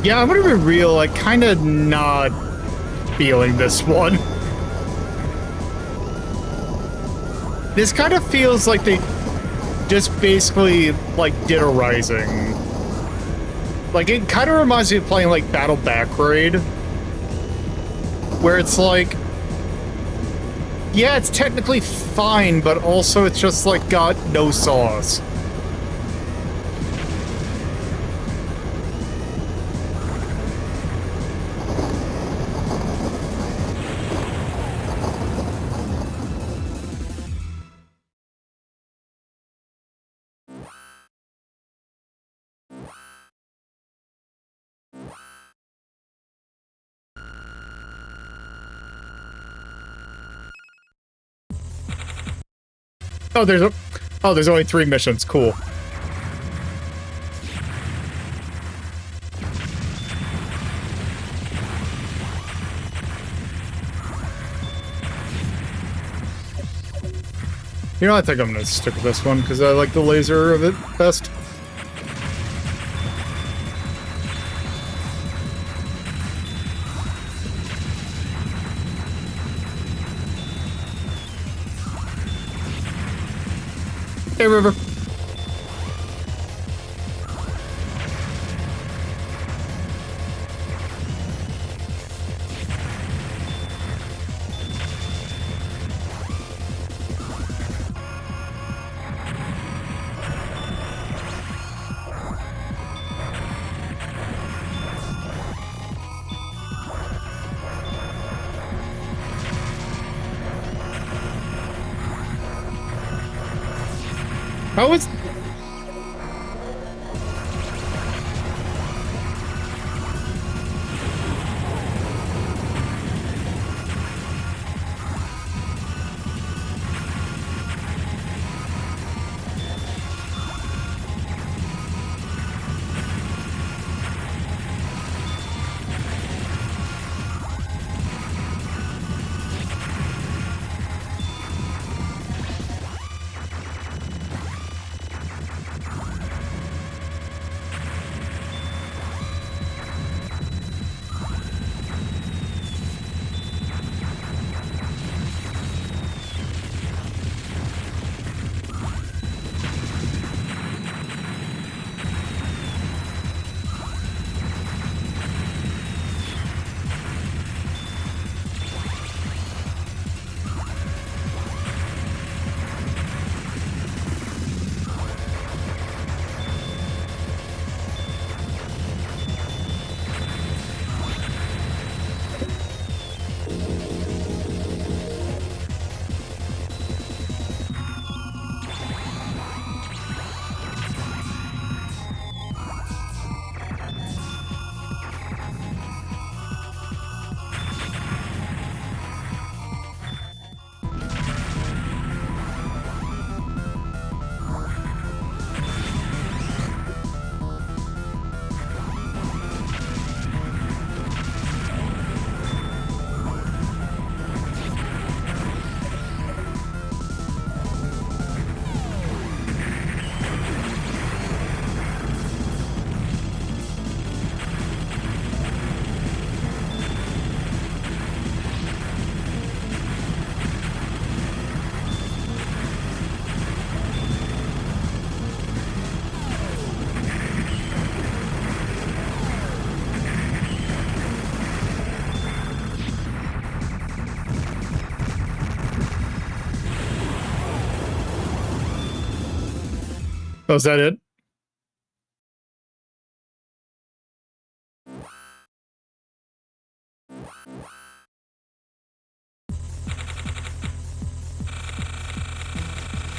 Yeah, I'm gonna be real, like, kind of not feeling this one. This kind of feels like they just basically, like, did a Rising. Like, it kind of reminds me of playing, like, Battle Back Raid, where it's like, yeah, it's technically fine, but also it's just, like, got no sauce. Oh, there's only 3 missions. Cool. You know, I think I'm gonna stick with this one because I like the laser of it best. Hey, River. How is... Oh, is that it?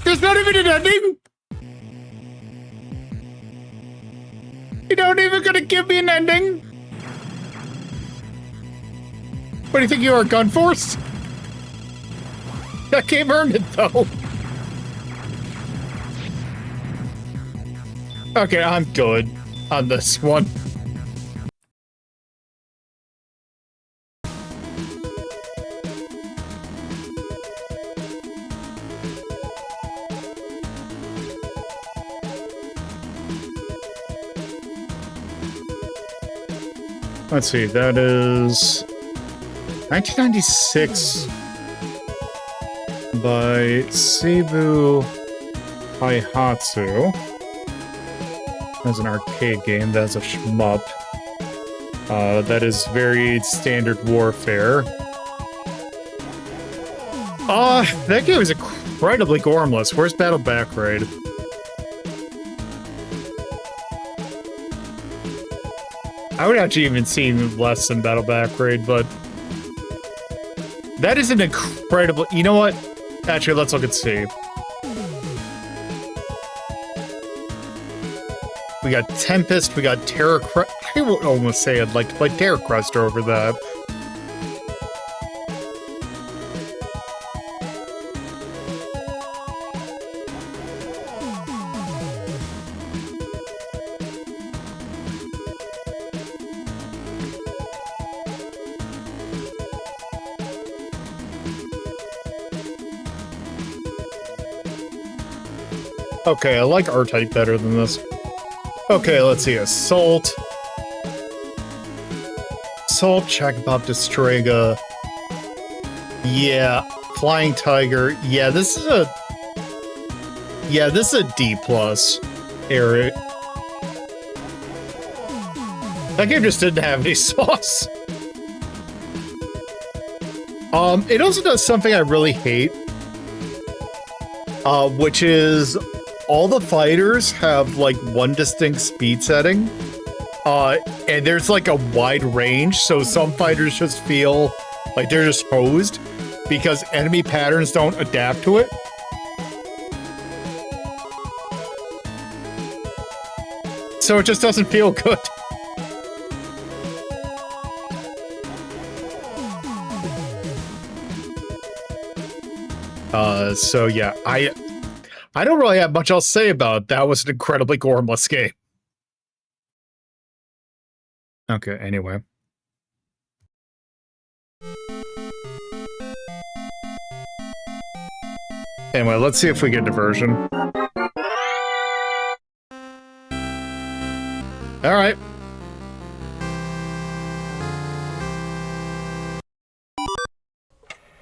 There's not even an ending? You don't even gonna give me an ending? What do you think you are, Gun Force? That game earned it, though. Okay, I'm good on this one. Let's see, that is 1996 by Seibu Daihatsu. That's an arcade game. That's a shmup. That is very standard warfare. That game is incredibly gormless. Where's Battle Back Raid? I would actually even seen less than Battle Back Raid, but that is an incredible. You know what? Actually, let's look and see. We got Tempest, we got Terror Crest. I would almost say I'd like to play Terror Crest over that. Okay, I like R-Type better than this. Okay, let's see. Assault. Assault, Chakabop Destrega. Yeah. Flying Tiger. Yeah, this is a... Yeah, this is a D+, Eric. That game just didn't have any sauce. It also does something I really hate. Which is... all the fighters have, like, one distinct speed setting. And there's, like, a wide range, so some fighters just feel like they're just hosed because enemy patterns don't adapt to it. So it just doesn't feel good. So yeah, I don't really have much else to say about it. That was an incredibly gormless game. Okay, anyway. Anyway, let's see if we get a diversion. Alright.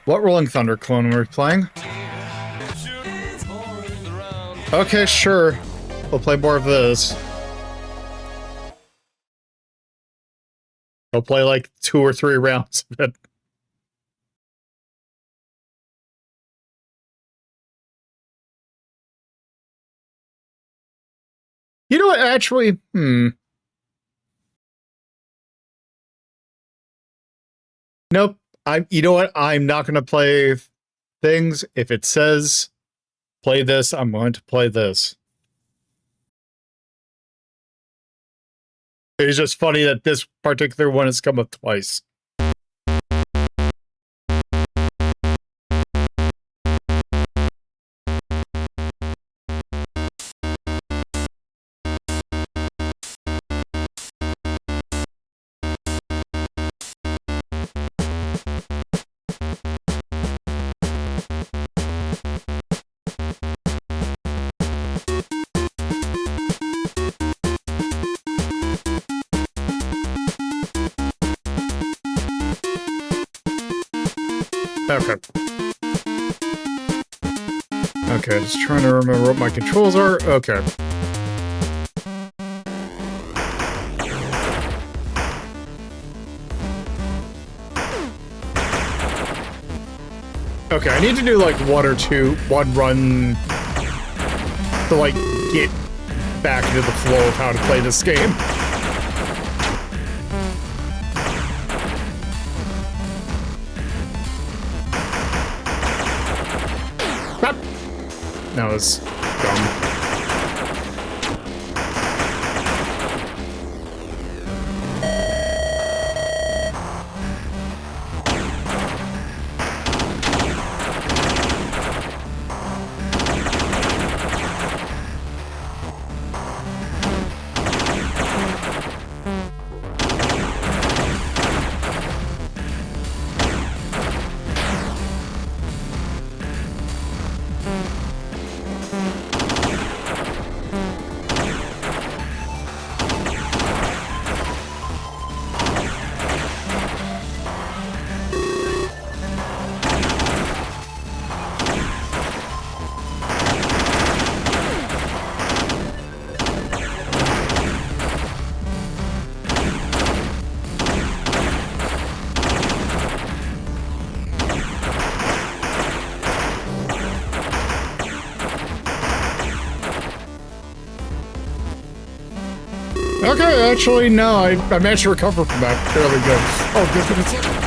What Rolling Thunder clone are we playing? Okay, sure. We'll play more of this. I'll play like 2 or 3 rounds of it. You know what, actually, Nope. You know what? I'm not going to play things. If it says play this, I'm going to play this. It's just funny that this particular one has come up twice. Okay. Okay, just trying to remember what my controls are. Okay. Okay, I need to do like one run to like get back into the flow of how to play this game. That was dumb. Okay, actually, no, I managed to recover from that fairly good. Oh, good for this.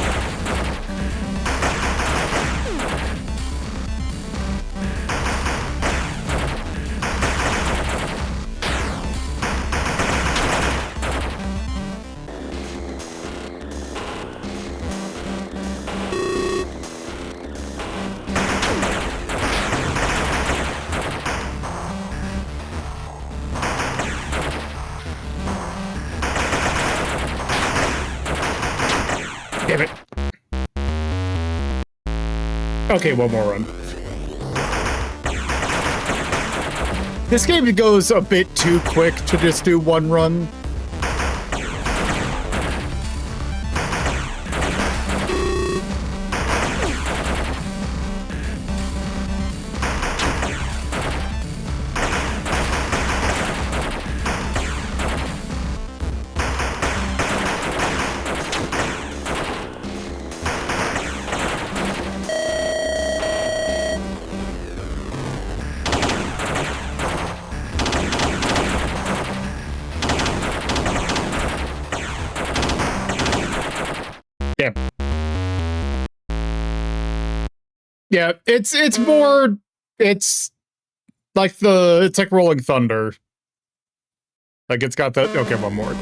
Damn it. Okay, one more run. This game goes a bit too quick to just do one run. Damn. Yeah, it's more, it's like it's like Rolling Thunder. Like it's got that, okay, one more.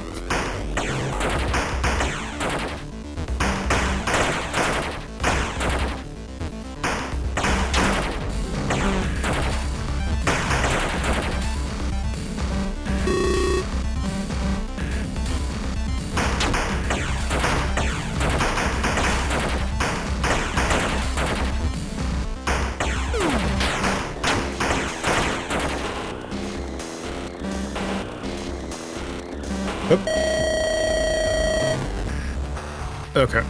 Okay.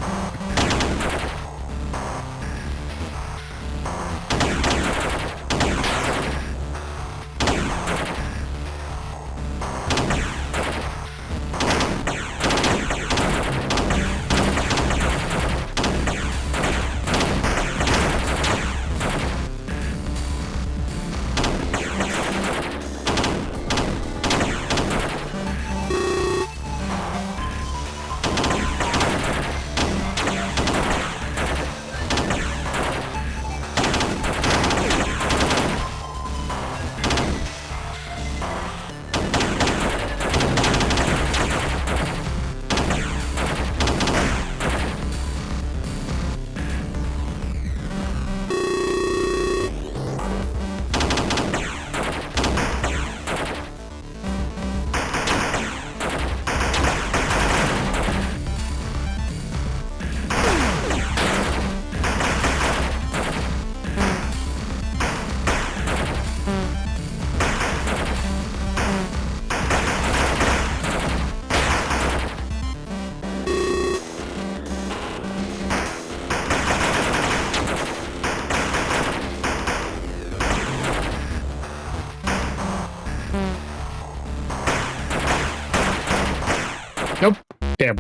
Nope. Damn.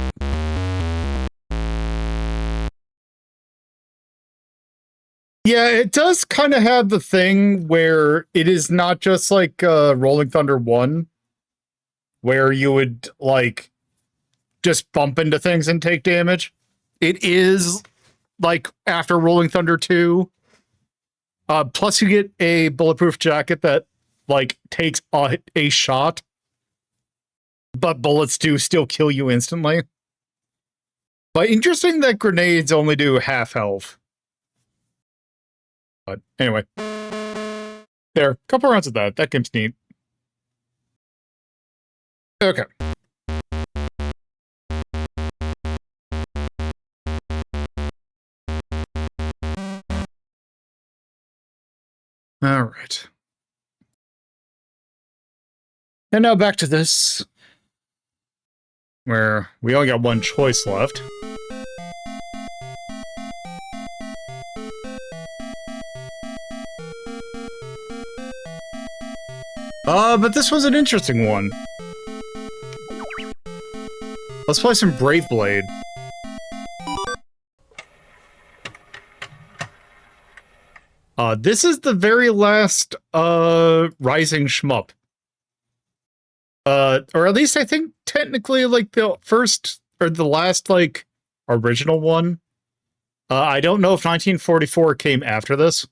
Yeah, it does kind of have the thing where it is not just like Rolling Thunder 1, where you would like just bump into things and take damage. It is like after Rolling Thunder 2. Plus you get a bulletproof jacket that like takes a shot, but bullets do still kill you instantly. But interesting that grenades only do half health. But anyway, there, a couple rounds of that. That game's neat. Okay. All right. And now back to this, where we only got one choice left. But this was an interesting one. Let's play some Brave Blade. This is the very last, Rising shmup. Or at least I think technically like the first or the last like original one. I don't know if 1944 came after this.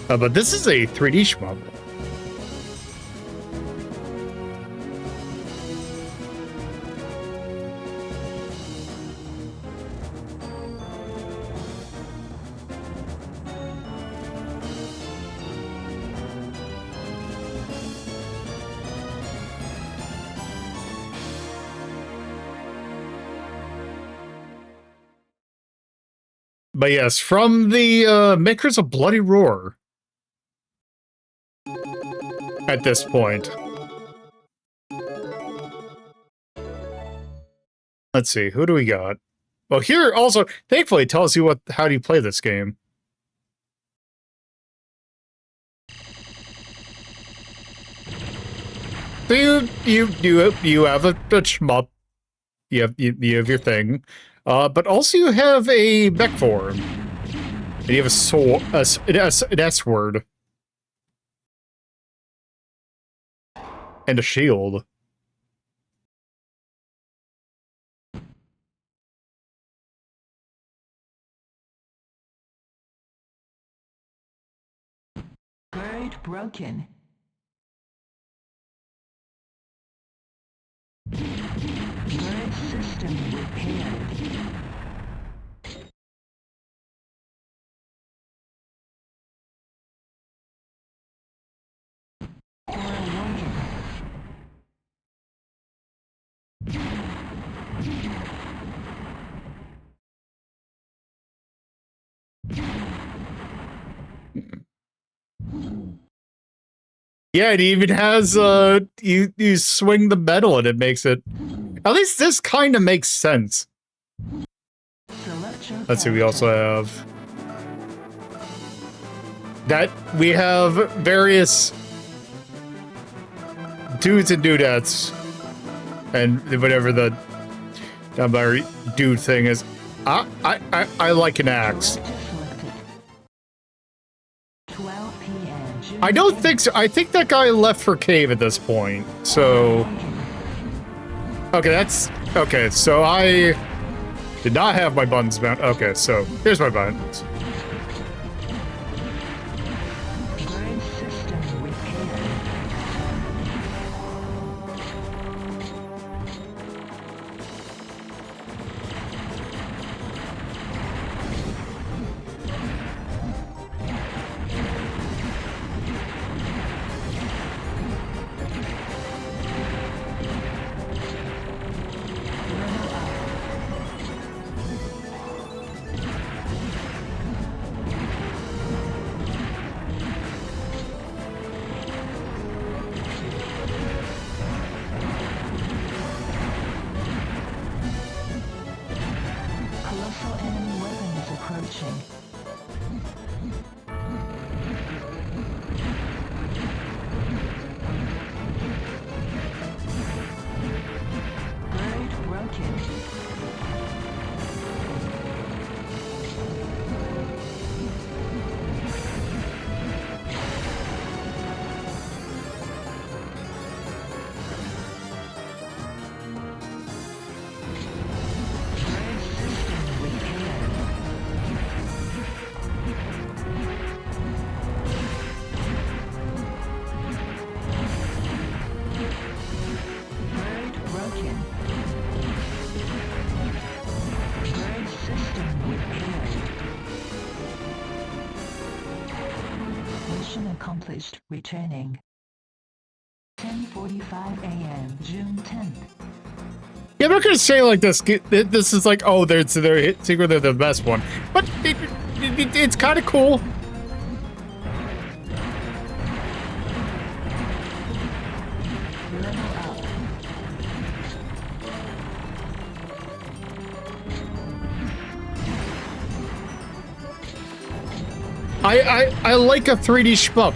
But this is a 3D shmup. But yes, from the makers of Bloody Roar. At this point. Let's see, who do we got? Well, here also, thankfully, it tells you how do you play this game. So you have a shmup. You have your thing, but also you have a mech form, and you have a sword, an S word, and a shield. Bird broken. Bird system repaired. Yeah, it even has you swing the metal and it makes it. At least this kind of makes sense. Let's see, we also have that we have various dudes and dudettes and whatever the dude thing is. I like an axe. I don't think so. I think that guy left for cave at this point. So, okay, that's okay. So I did not have my buttons mounted. Okay, so here's my buttons. Returning 10:45 a.m. June 10th. Yeah, I'm not gonna say like this. This is like, oh, they're secretly the best one, but it's kind of cool. I like a 3D shmup.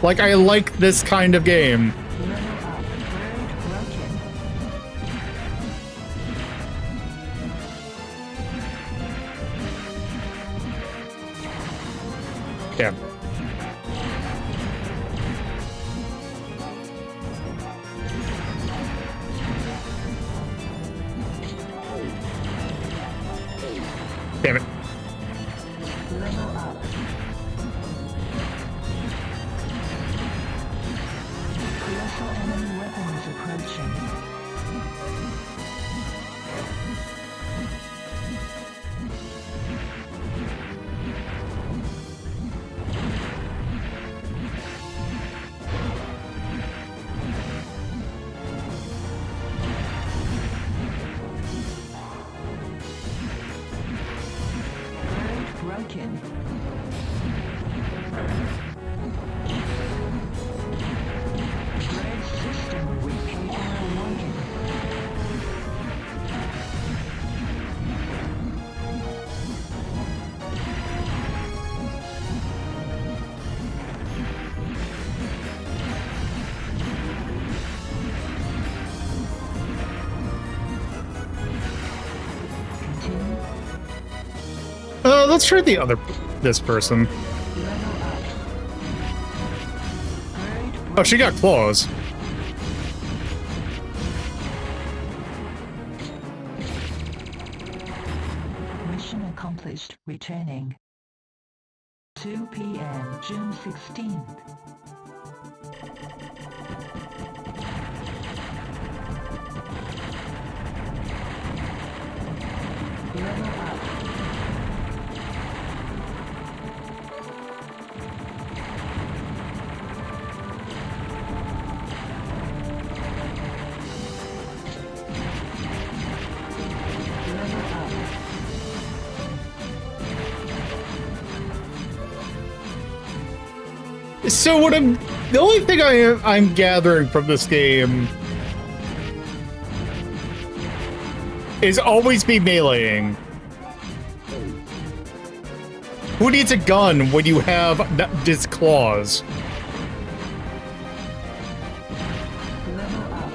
Like, I like this kind of game. Yeah. Damn it. Colossal enemy weapons approaching. Broken. Red system repair working. Continue. Let's try this person. Oh, she got claws. Mission accomplished. Returning. 2 p.m. June 16th. Level up. So the only thing I'm gathering from this game is always be meleeing. Who needs a gun when you have just claws? Level up.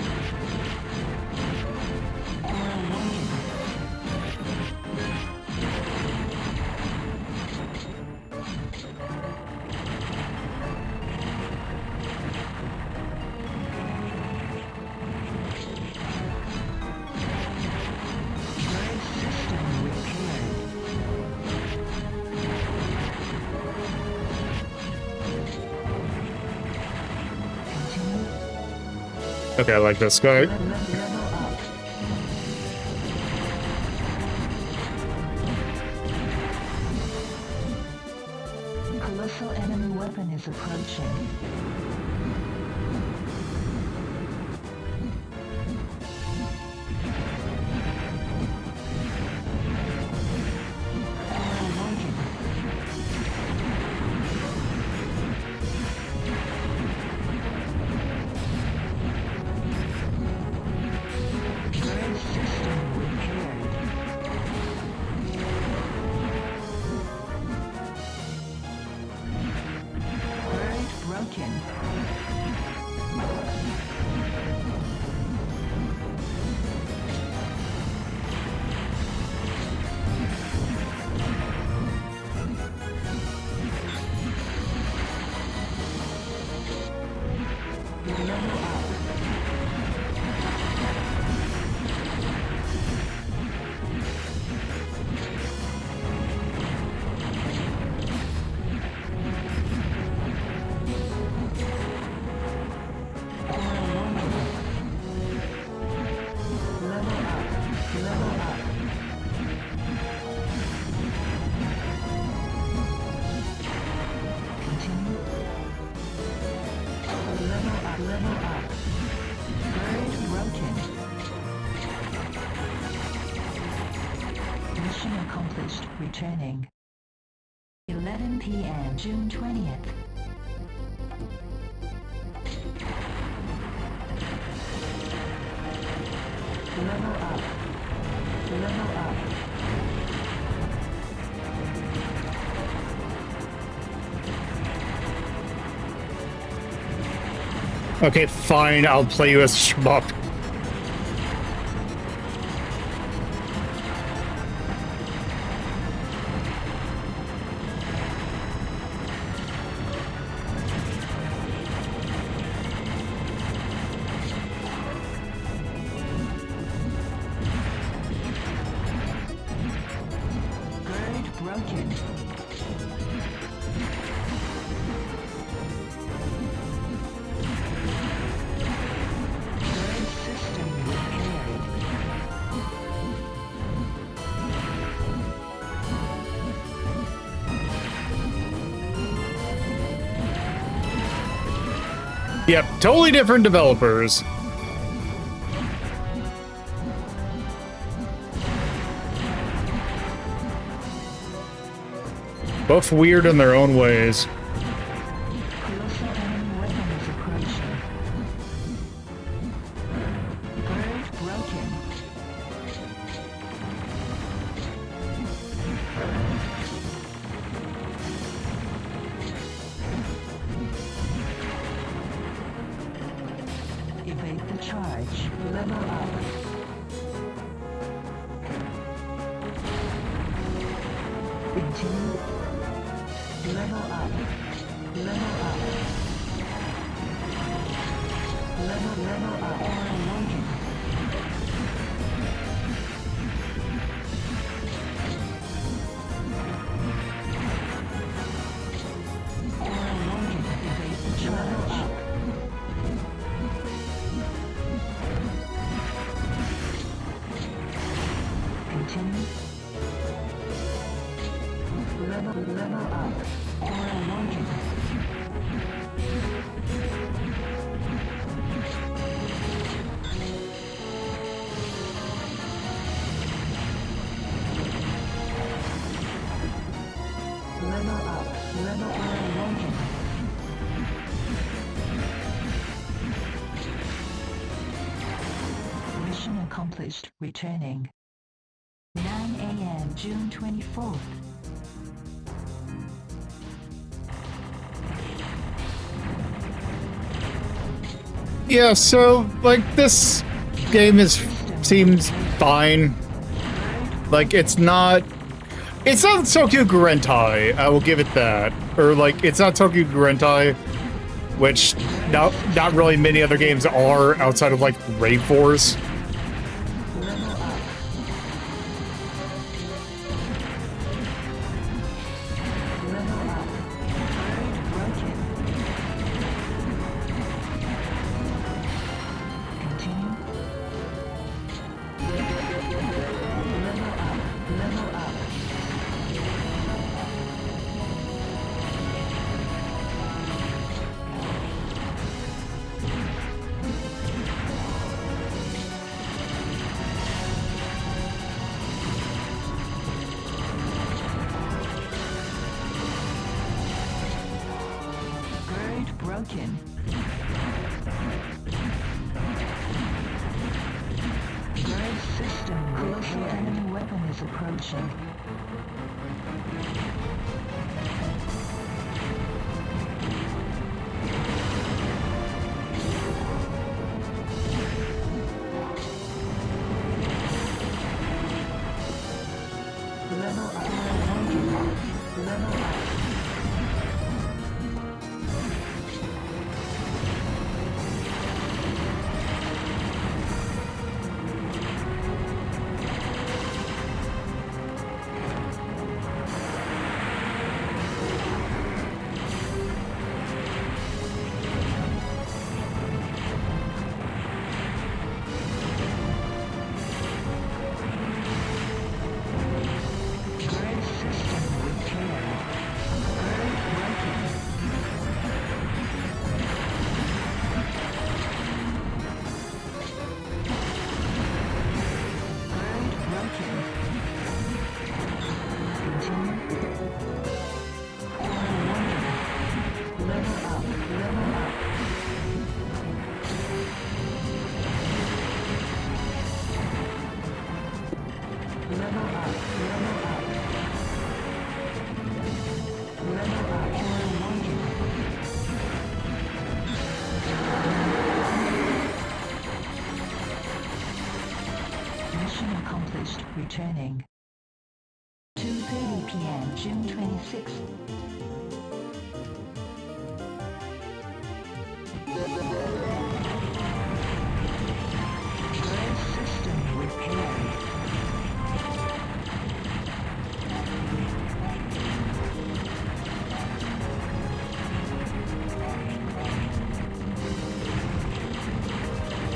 Red system repaired. Continue. Okay, I like this guy. Level up. Colossal enemy weapon is approaching. Working. Red system repaired. Bird broken. Mission accomplished. Returning. 11 p.m. June 20th. Level up. Level up. Okay, fine. I'll play you as Shmup. Gird broken. Gird system repaired. Yep, totally different developers. Both weird in their own ways. Colossal enemy weapon is approaching. Gird broken. Evade the charge. Level up. Continue. Level up. Level up. Level up. Aura Woken. Aura Woken. Evade the charge. Continue. Level up. Aura Woken. Level up. Level Aura Woken. Mission accomplished. Returning. 9 a.m. June 24th. Yeah, so, like, this game seems fine. Like, it's not Tokyo Gurentai, I will give it that. Or, like, it's not Tokyo Gurentai, which not really many other games are outside of, like, Raid Force. Level up. Level up. Gird broken. Continue. Level up. Level up. Gird broken. Gird system. Colossal enemy weapon is approaching. Level up. Level up. Gird system repaired. returning. 2:30 p.m. June 26th. Third system repaired.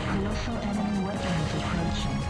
Colossal enemy weapons approaching.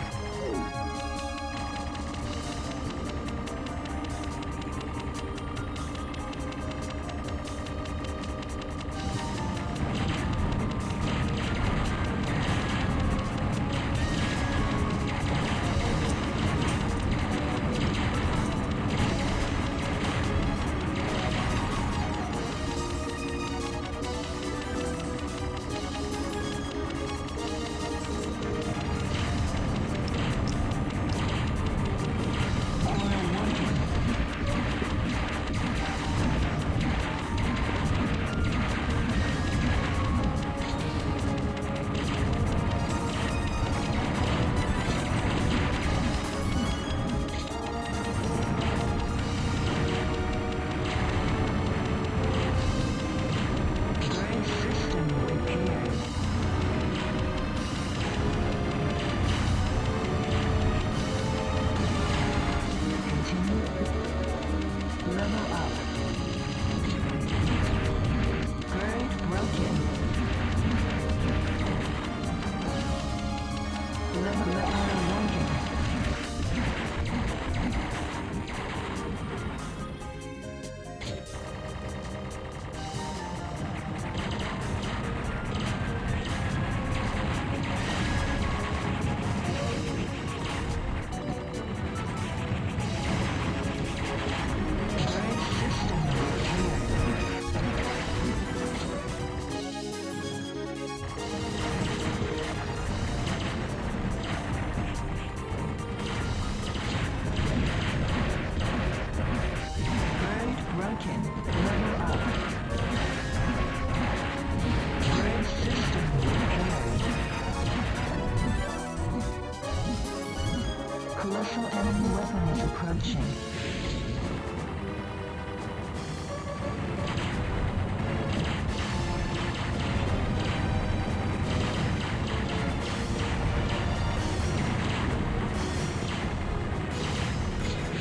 Colossal enemy weapon is approaching.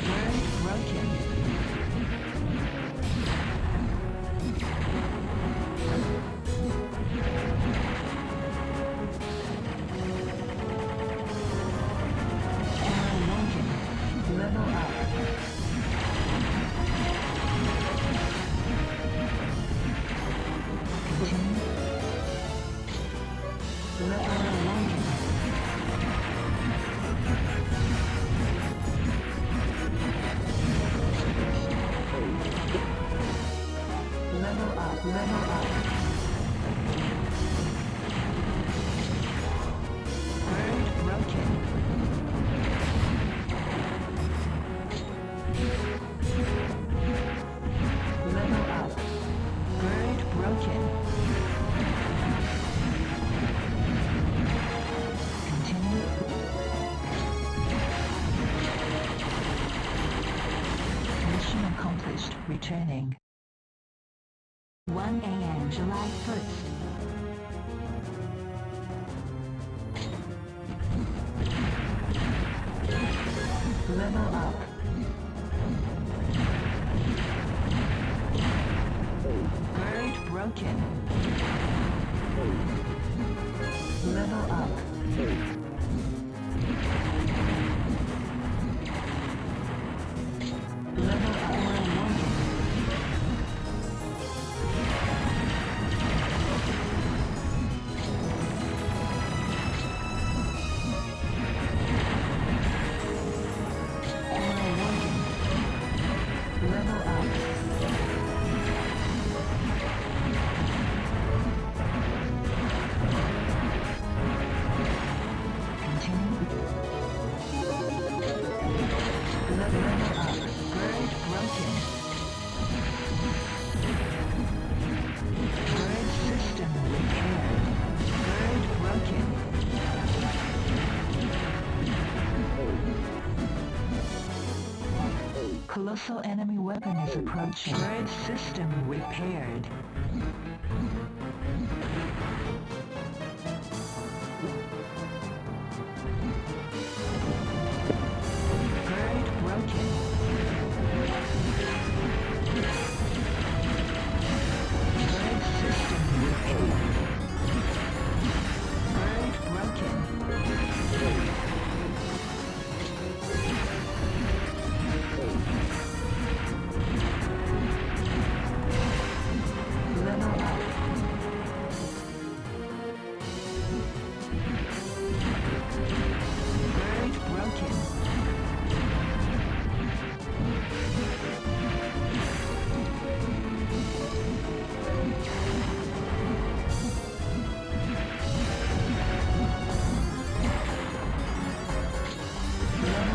Bird broken. Level up. Continue. Level 1. Level up, level up. Bird broken. Level up. Bird broken. Continue. Mission accomplished. Returning. 1 a.m. July 1st. Level up. Bird broken. Level up. Level up. Level up. Continue. Level up. Bird broken. Bird system repaired. Bird broken. Colossal enemy weapon is approaching. Thread system repaired. Thread broken. Thread system repaired. Thread broken. Level up. Thread broken. Level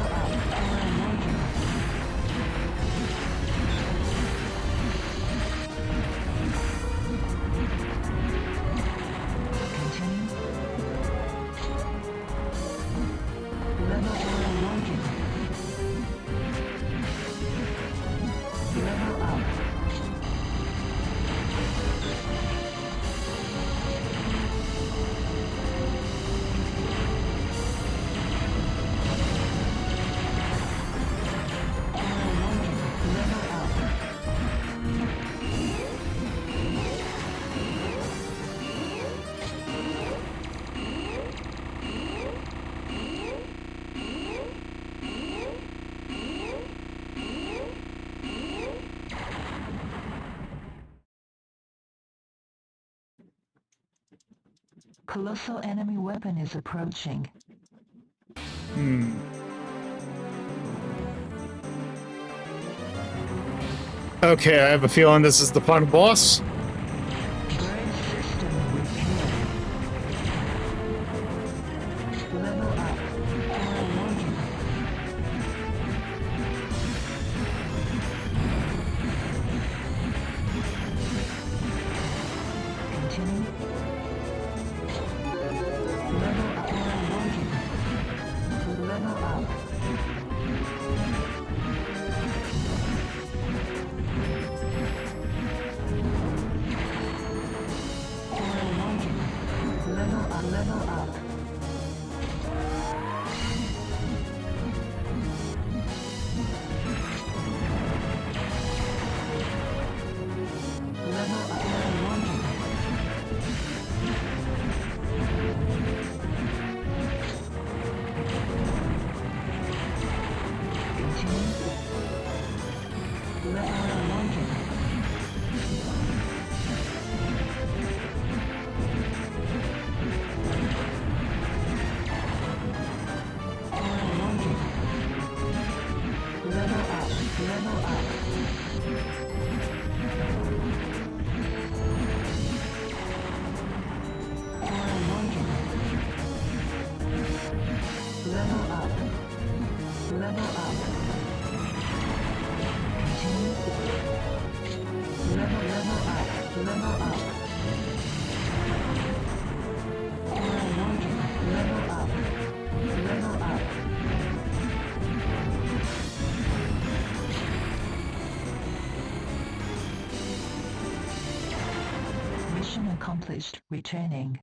up. Continue. Level awaken. Level up. Level up. Colossal enemy weapon is approaching. Okay, I have a feeling this is the final boss. Thread system repaired. Level up. Awaken. Continue. Level up. Awaken. Level up. Awaken. Level up. Level up. Level up. Awaken. Continue. Level awaken. Awaken. Level up. Level up. Awaken. Level up. Level up. Continue. Level up. Level up. Awaken. Level up. Level up. Mission accomplished. Returning.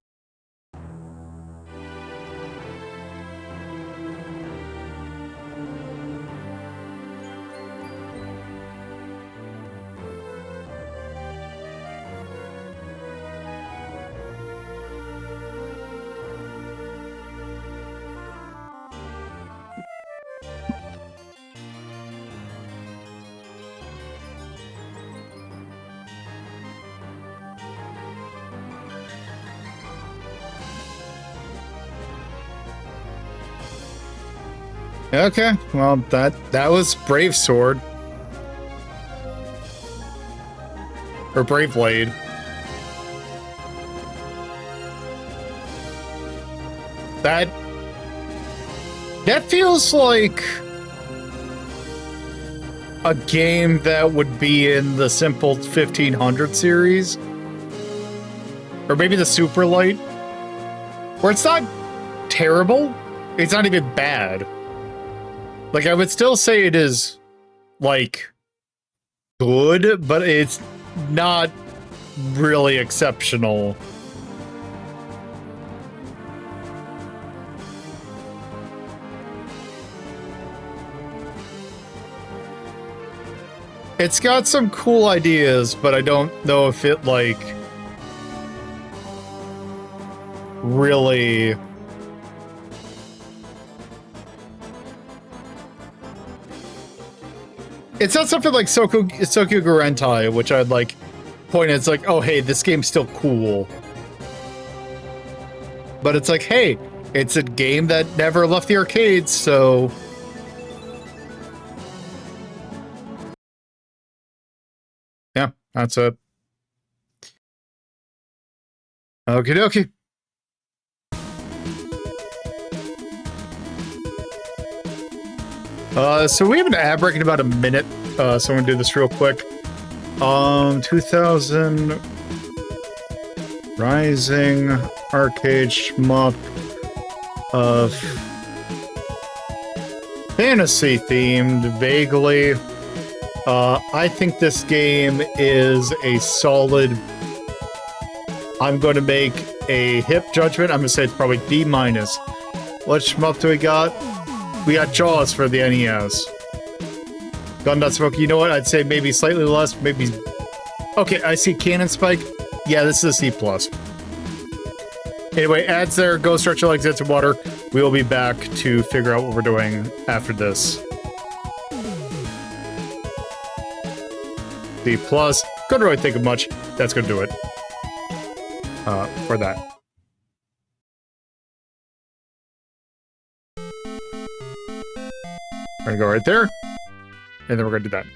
Okay, well, that was Brave Sword. Or Brave Blade. That feels like a game that would be in the simple 1500 series. Or maybe the Super Light. Where it's not terrible, it's not even bad. Like, I would still say it is like, good, but it's not really exceptional. It's got some cool ideas, but I don't know if it, like, really... It's not something like Soku Gurentai, which I'd, like, point at. It's like, oh, hey, this game's still cool. But it's like, hey, it's a game that never left the arcades, so... Yeah, that's it. Okie dokie. So we have an ad break in about a minute, so I'm gonna do this real quick. 2000 Rising Arcade Shmup of fantasy themed, vaguely. I think this game is a solid... I'm going to make a hip judgment. I'm going to say it's probably B-. What shmup do we got? We got Jaws for the NES. Gundam Smoke, you know what? I'd say maybe slightly less, maybe... Okay, I see Cannon Spike. Yeah, this is a C+. Anyway, ads there. Go stretch your legs, get some water. We will be back to figure out what we're doing after this. C+. Couldn't really think of much. That's gonna do it. For that. We're gonna go right there. And then we're gonna do that.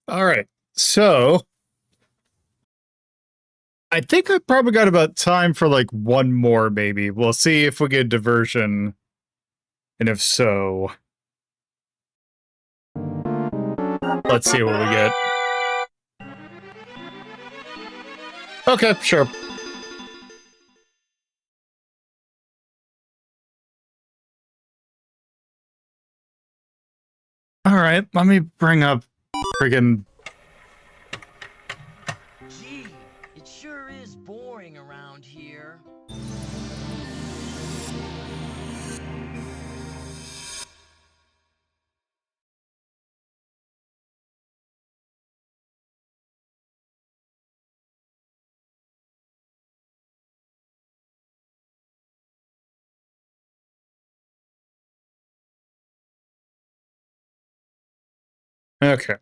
All right, so I think I probably got about time for like one more, maybe. We'll see if we get diversion, and if so, let's see what we get. Okay, sure. All right, let me bring up friggin' Gee, it sure is boring around here. Okay.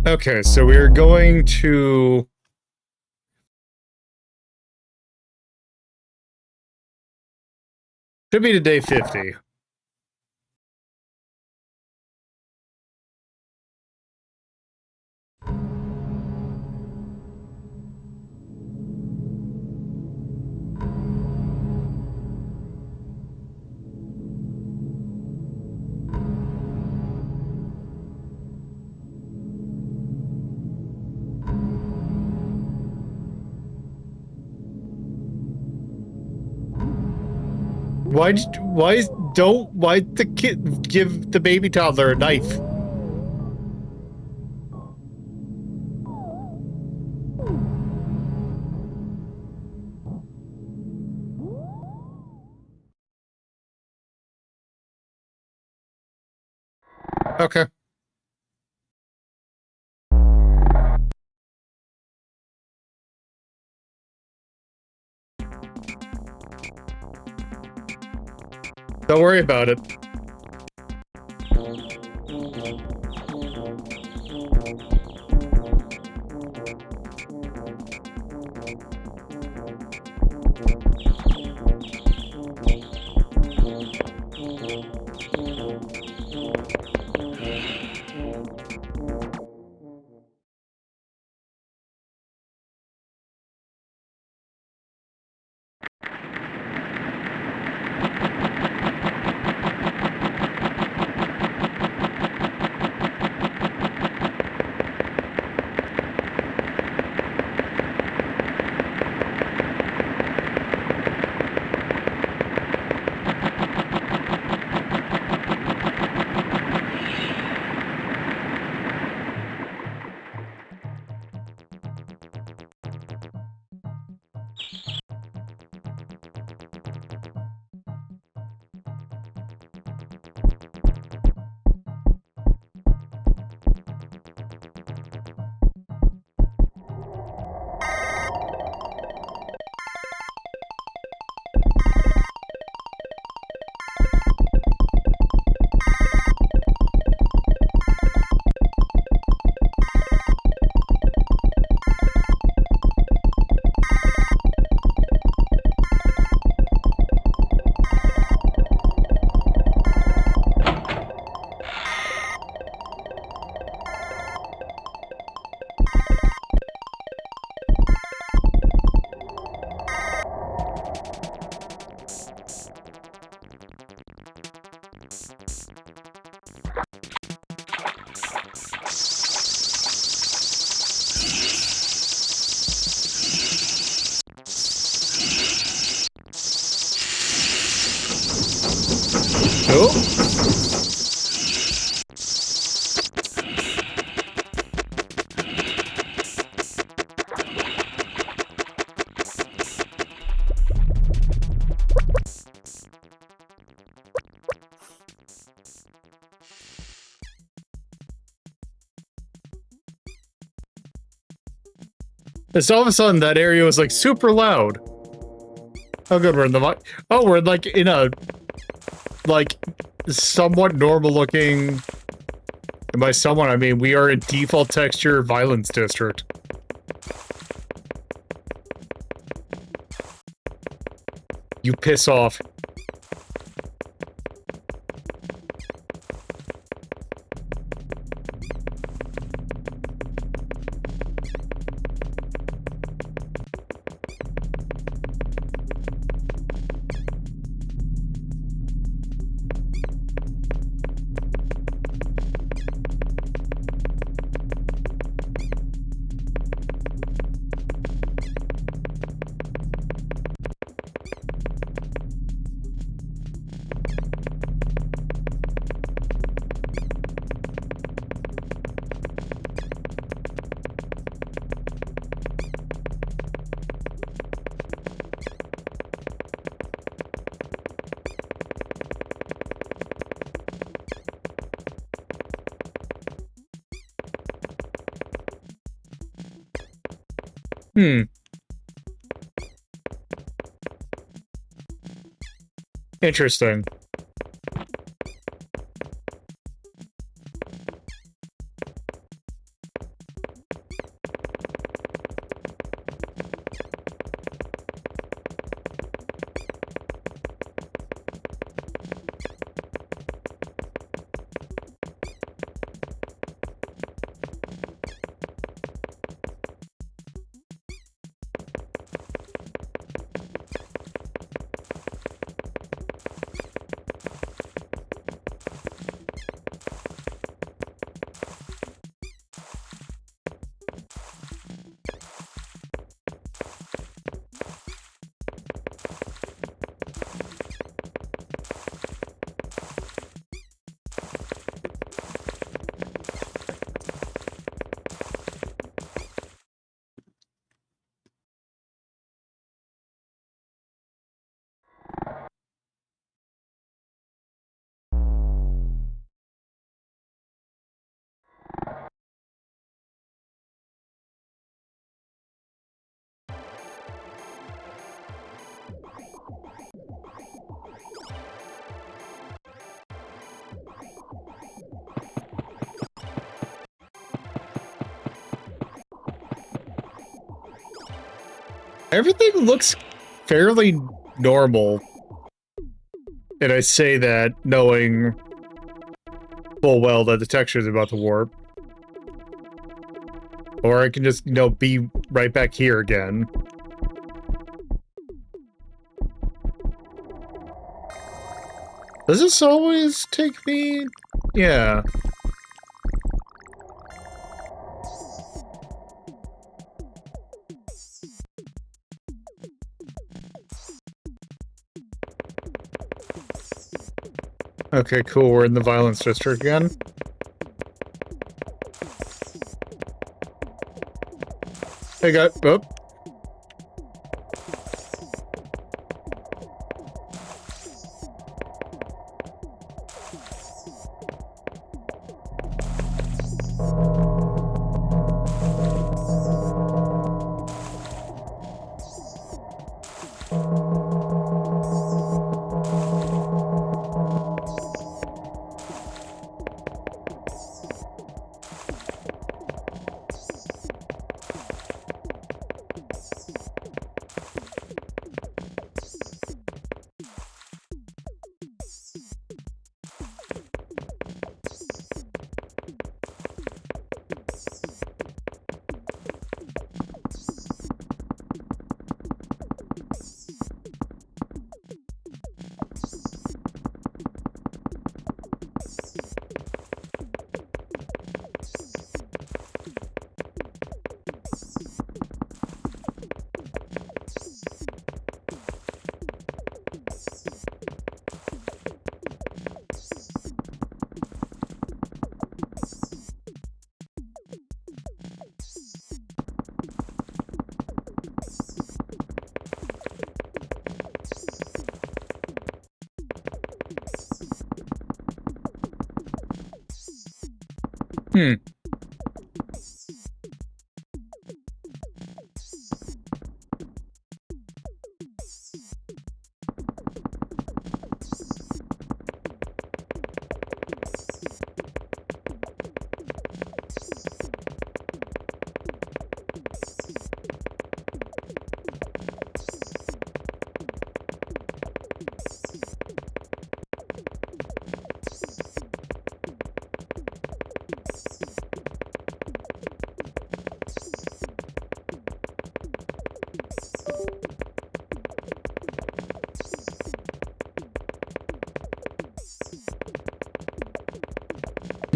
Okay, so we're going to... Should be to day 50. Why the kid give the baby toddler a knife? Okay. Don't worry about it. Oh. It's all of a sudden that area was like super loud. Oh good, we're in the we're like in a like somewhat normal looking, and by somewhat I mean we are in default texture violence district. You piss off. Interesting. Everything looks fairly normal. And I say that knowing full well that the texture is about to warp. Or I can just, you know, be right back here again. Does this always take me? Yeah. Okay, cool. We're in the violence district again. Hey, guys. Oh.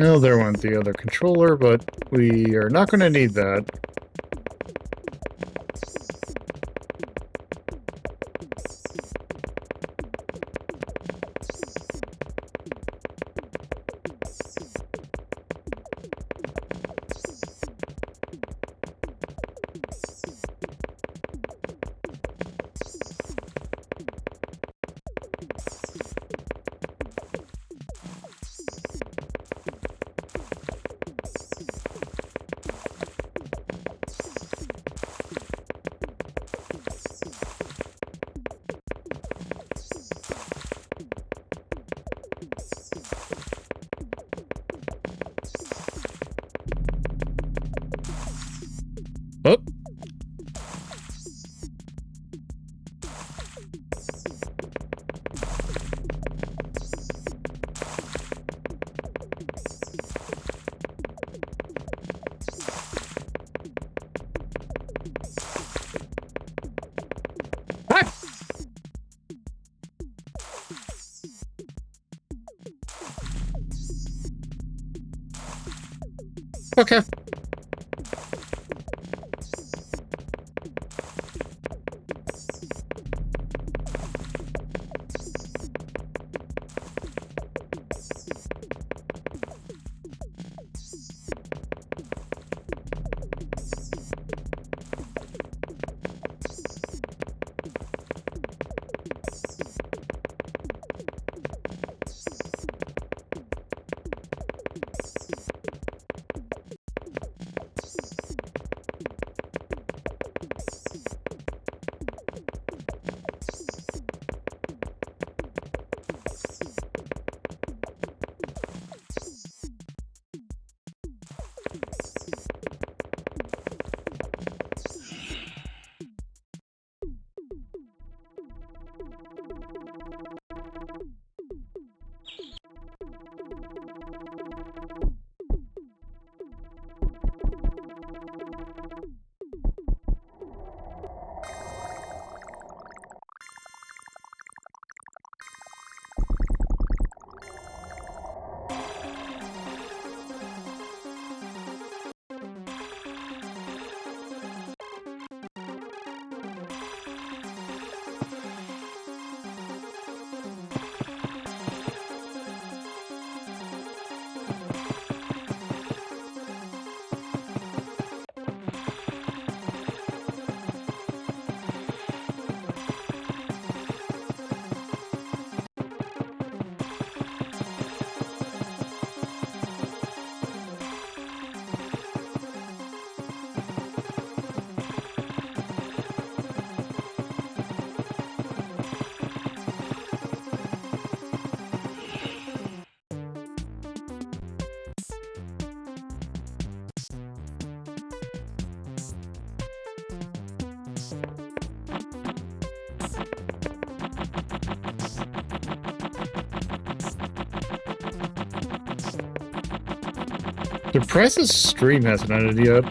No, there went the other controller, but we are not going to need that. Oh. Ah. Okay. Surprised this stream hasn't ended yet.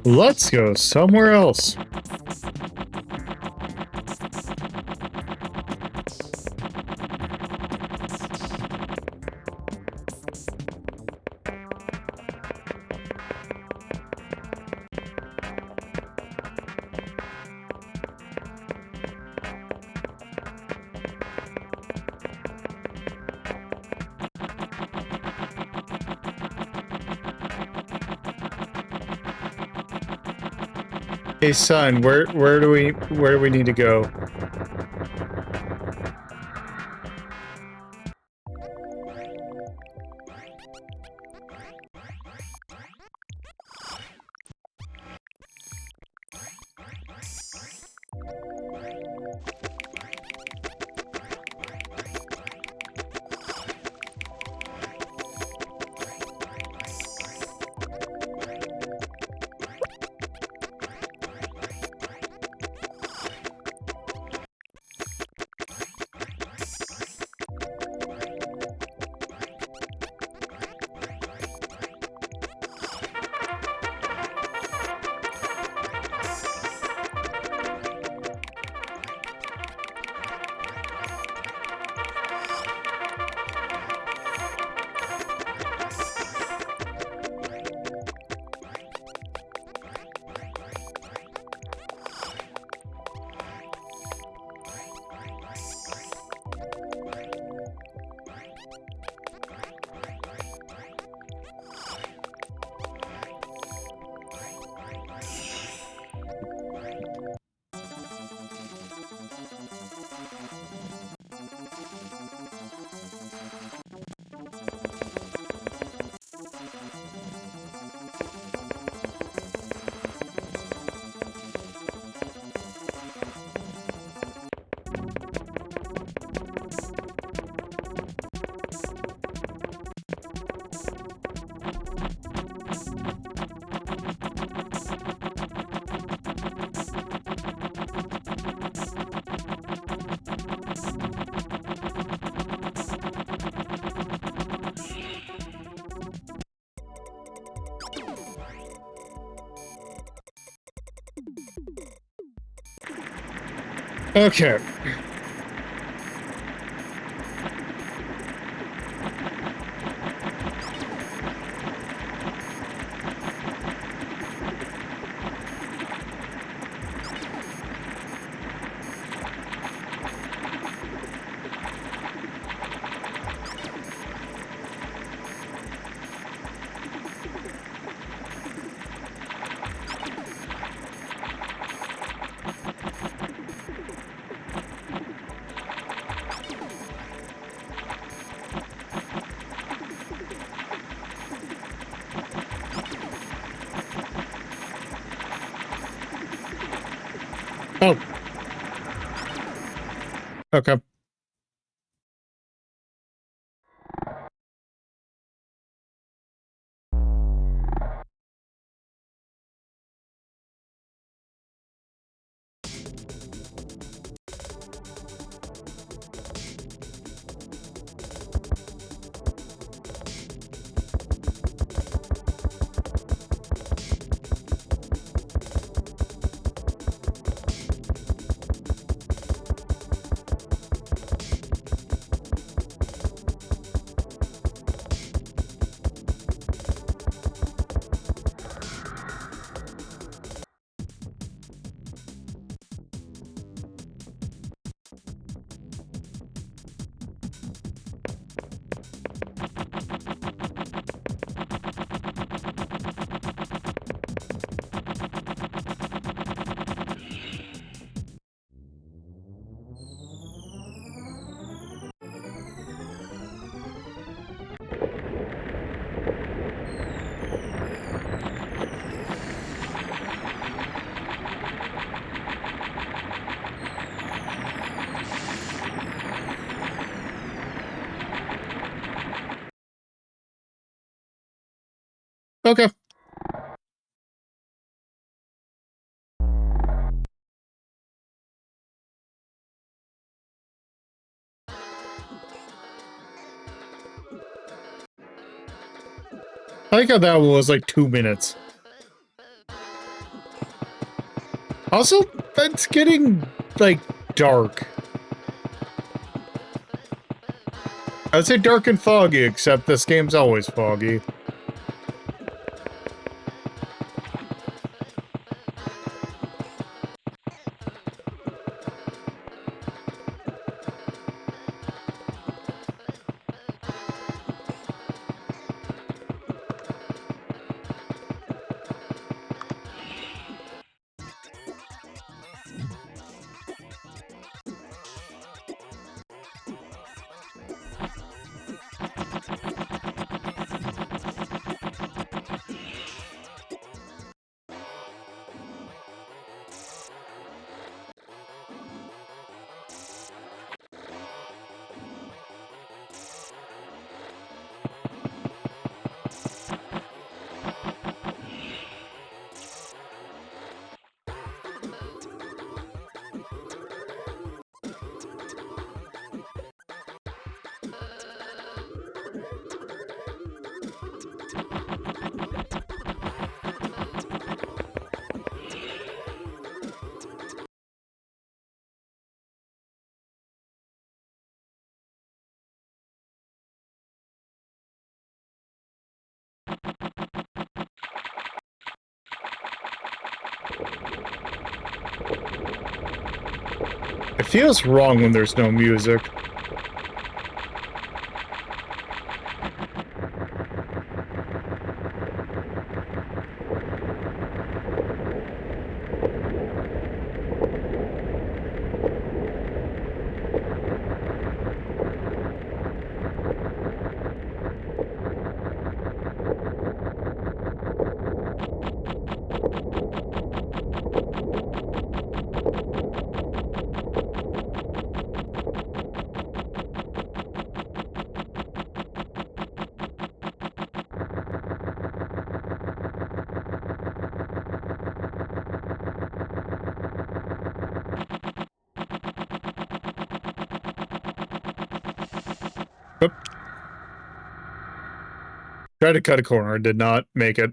Let's go somewhere else. Hey son, where do we need to go? Okay. Oh. Okay. Okay. I like how that one was like 2 minutes. Also, it's getting, like, dark. I would say dark and foggy, except this game's always foggy. feels wrong when there's no music. Oop. Tried to cut a corner, did not make it.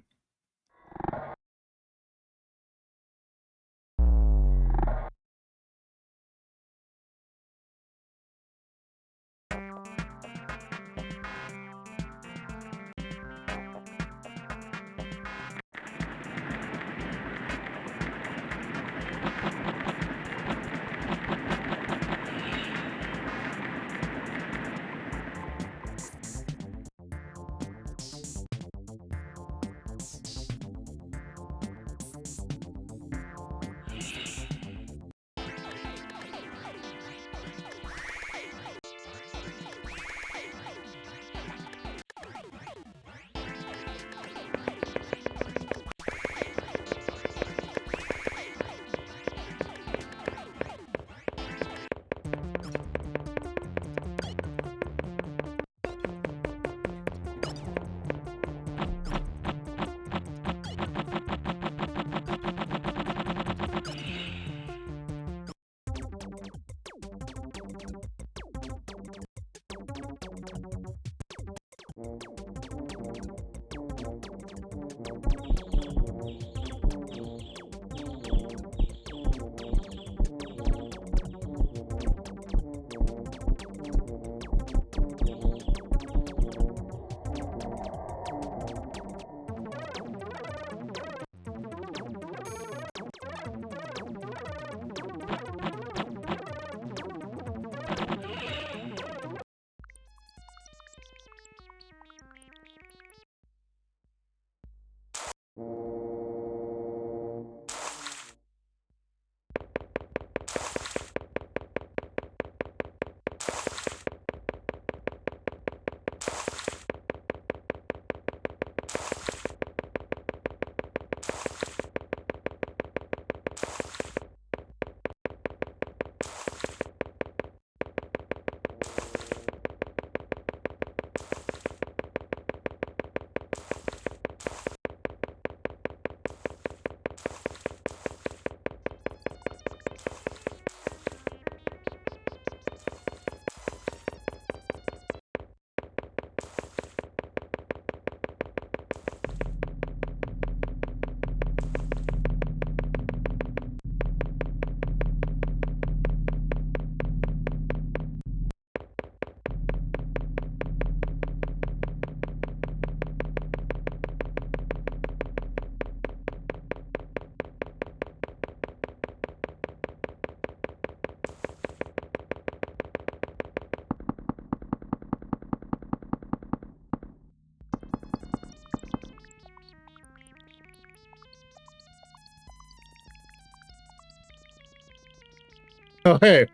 Oh, hey.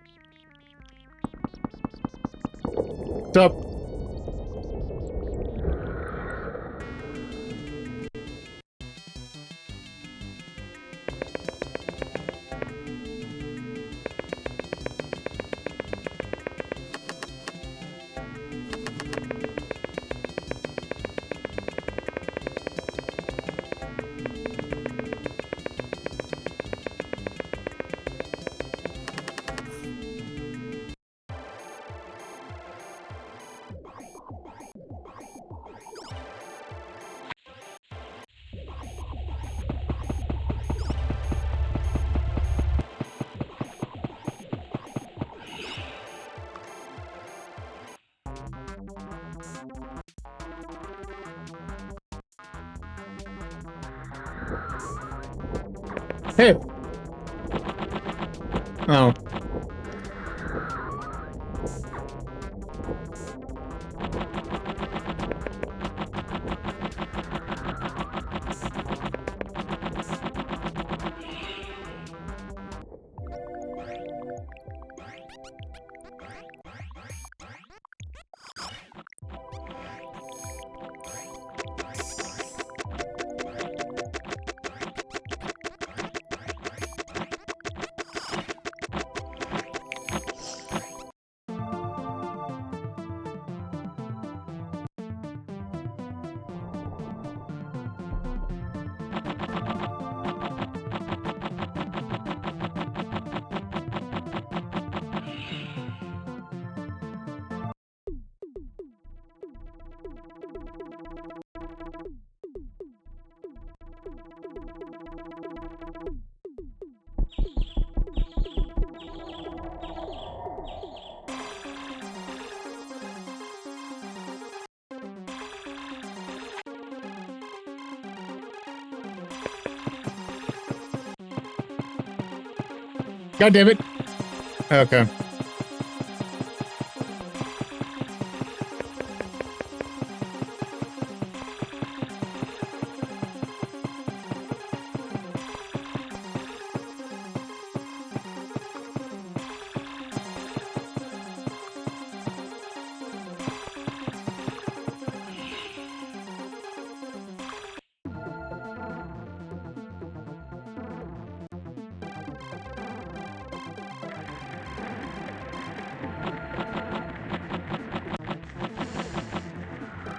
What's up? Hey. Oh. God damn it. Okay.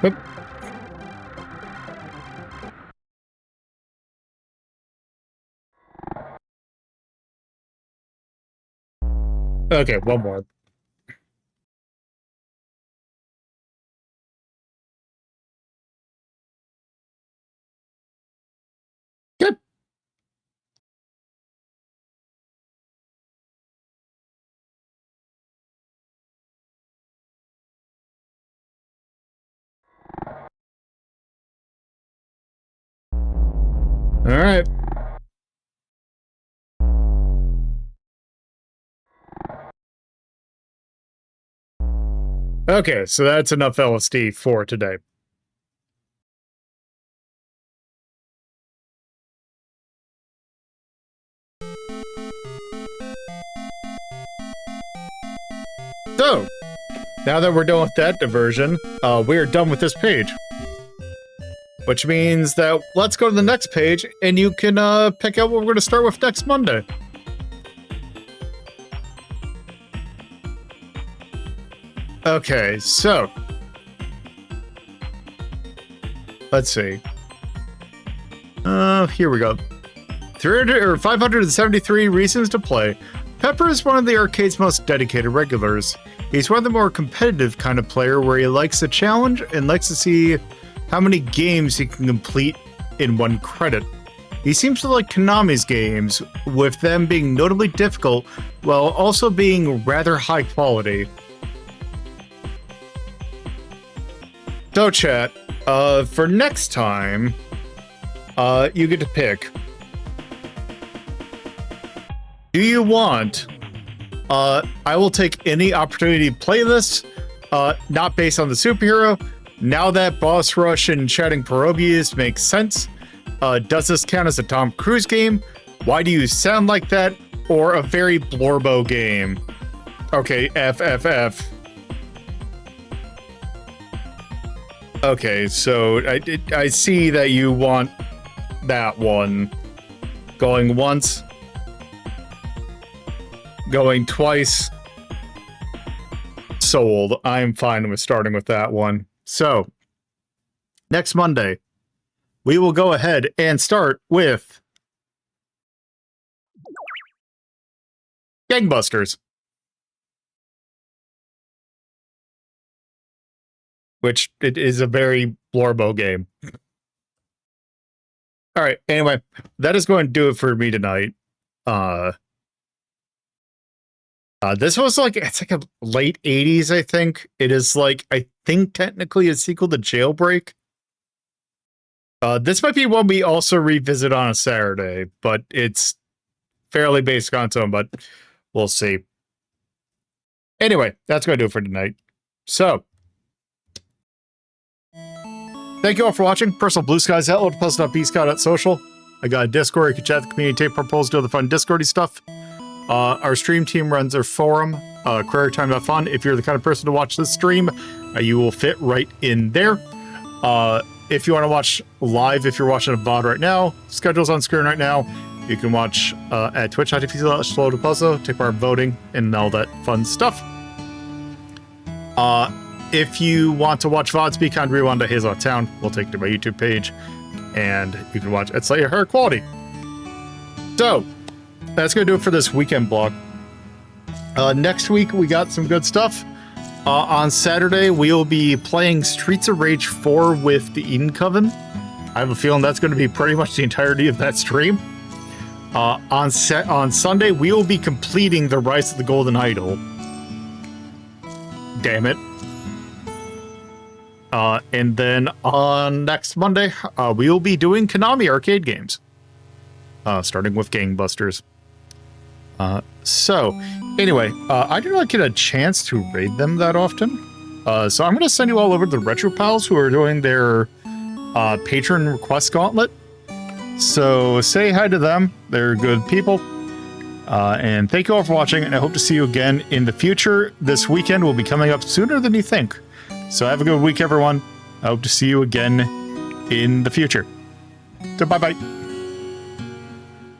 Oop. Okay, one more. Good. All right. Okay, so that's enough LSD for today. So, now that we're done with that diversion, we are done with this page. Which means that let's go to the next page, and you can pick out what we're going to start with next Monday. Okay, so let's see. Here we go. 573 reasons to play. Pepper is one of the arcade's most dedicated regulars. He's one of the more competitive kind of player where he likes a challenge and likes to see how many games he can complete in one credit. He seems to like Konami's games, with them being notably difficult while also being rather high quality. So chat, for next time, you get to pick. Do you want, I will take any opportunity to play this, not based on the superhero. Now that Boss Rush and Chatting Pierogies makes sense, does this count as a Tom Cruise game? Why do you sound like that? Or a very Blorbo game? Okay, FFF. Okay, so I see that you want that one. Going once. Going twice. Sold. I'm fine with starting with that one. So, next Monday, we will go ahead and start with Gangbusters. Which it is a very Blorbo game. All right, anyway, that is going to do it for me tonight. This was like, it's like a late 80s, I think. It is like, I think technically a sequel to Jailbreak. This might be one we also revisit on a Saturday, but it's fairly basic on its own, but we'll see. Anyway, that's going to do it for tonight. So, thank you all for watching. Personal Blue Skies at LodePuzlo.bscout.social. I got a Discord. You can chat the community, take proposals, do all the fun Discordy stuff. Our stream team runs our forum, careertime.fun. If you're the kind of person to watch this stream, you will fit right in there. If you want to watch live, if you're watching a VOD right now, schedule's on screen right now. You can watch at twitch.tv/LodePuzlo, take part in voting and all that fun stuff. If you want to watch VODs, be kind, rewind to Hazel Town. We'll take it to my YouTube page. and you can watch at slightly higher quality. So that's going to do it for this weekend blog. Next week, we got some good stuff. On Saturday, we'll be playing Streets of Rage 4 with the Eden Coven. I have a feeling that's going to be pretty much the entirety of that stream. On Sunday, we will be completing the Rise of the Golden Idol. Damn it. And then on next Monday, we will be doing Konami arcade games. Starting with Gangbusters. So, anyway, I do not get a chance to raid them that often. So I'm going to send you all over to the Retro Pals who are doing their patron request gauntlet. So say hi to them. They're good people. And thank you all for watching, and I hope to see you again in the future. This weekend will be coming up sooner than you think. So have a good week, everyone. I hope to see you again in the future. So bye-bye.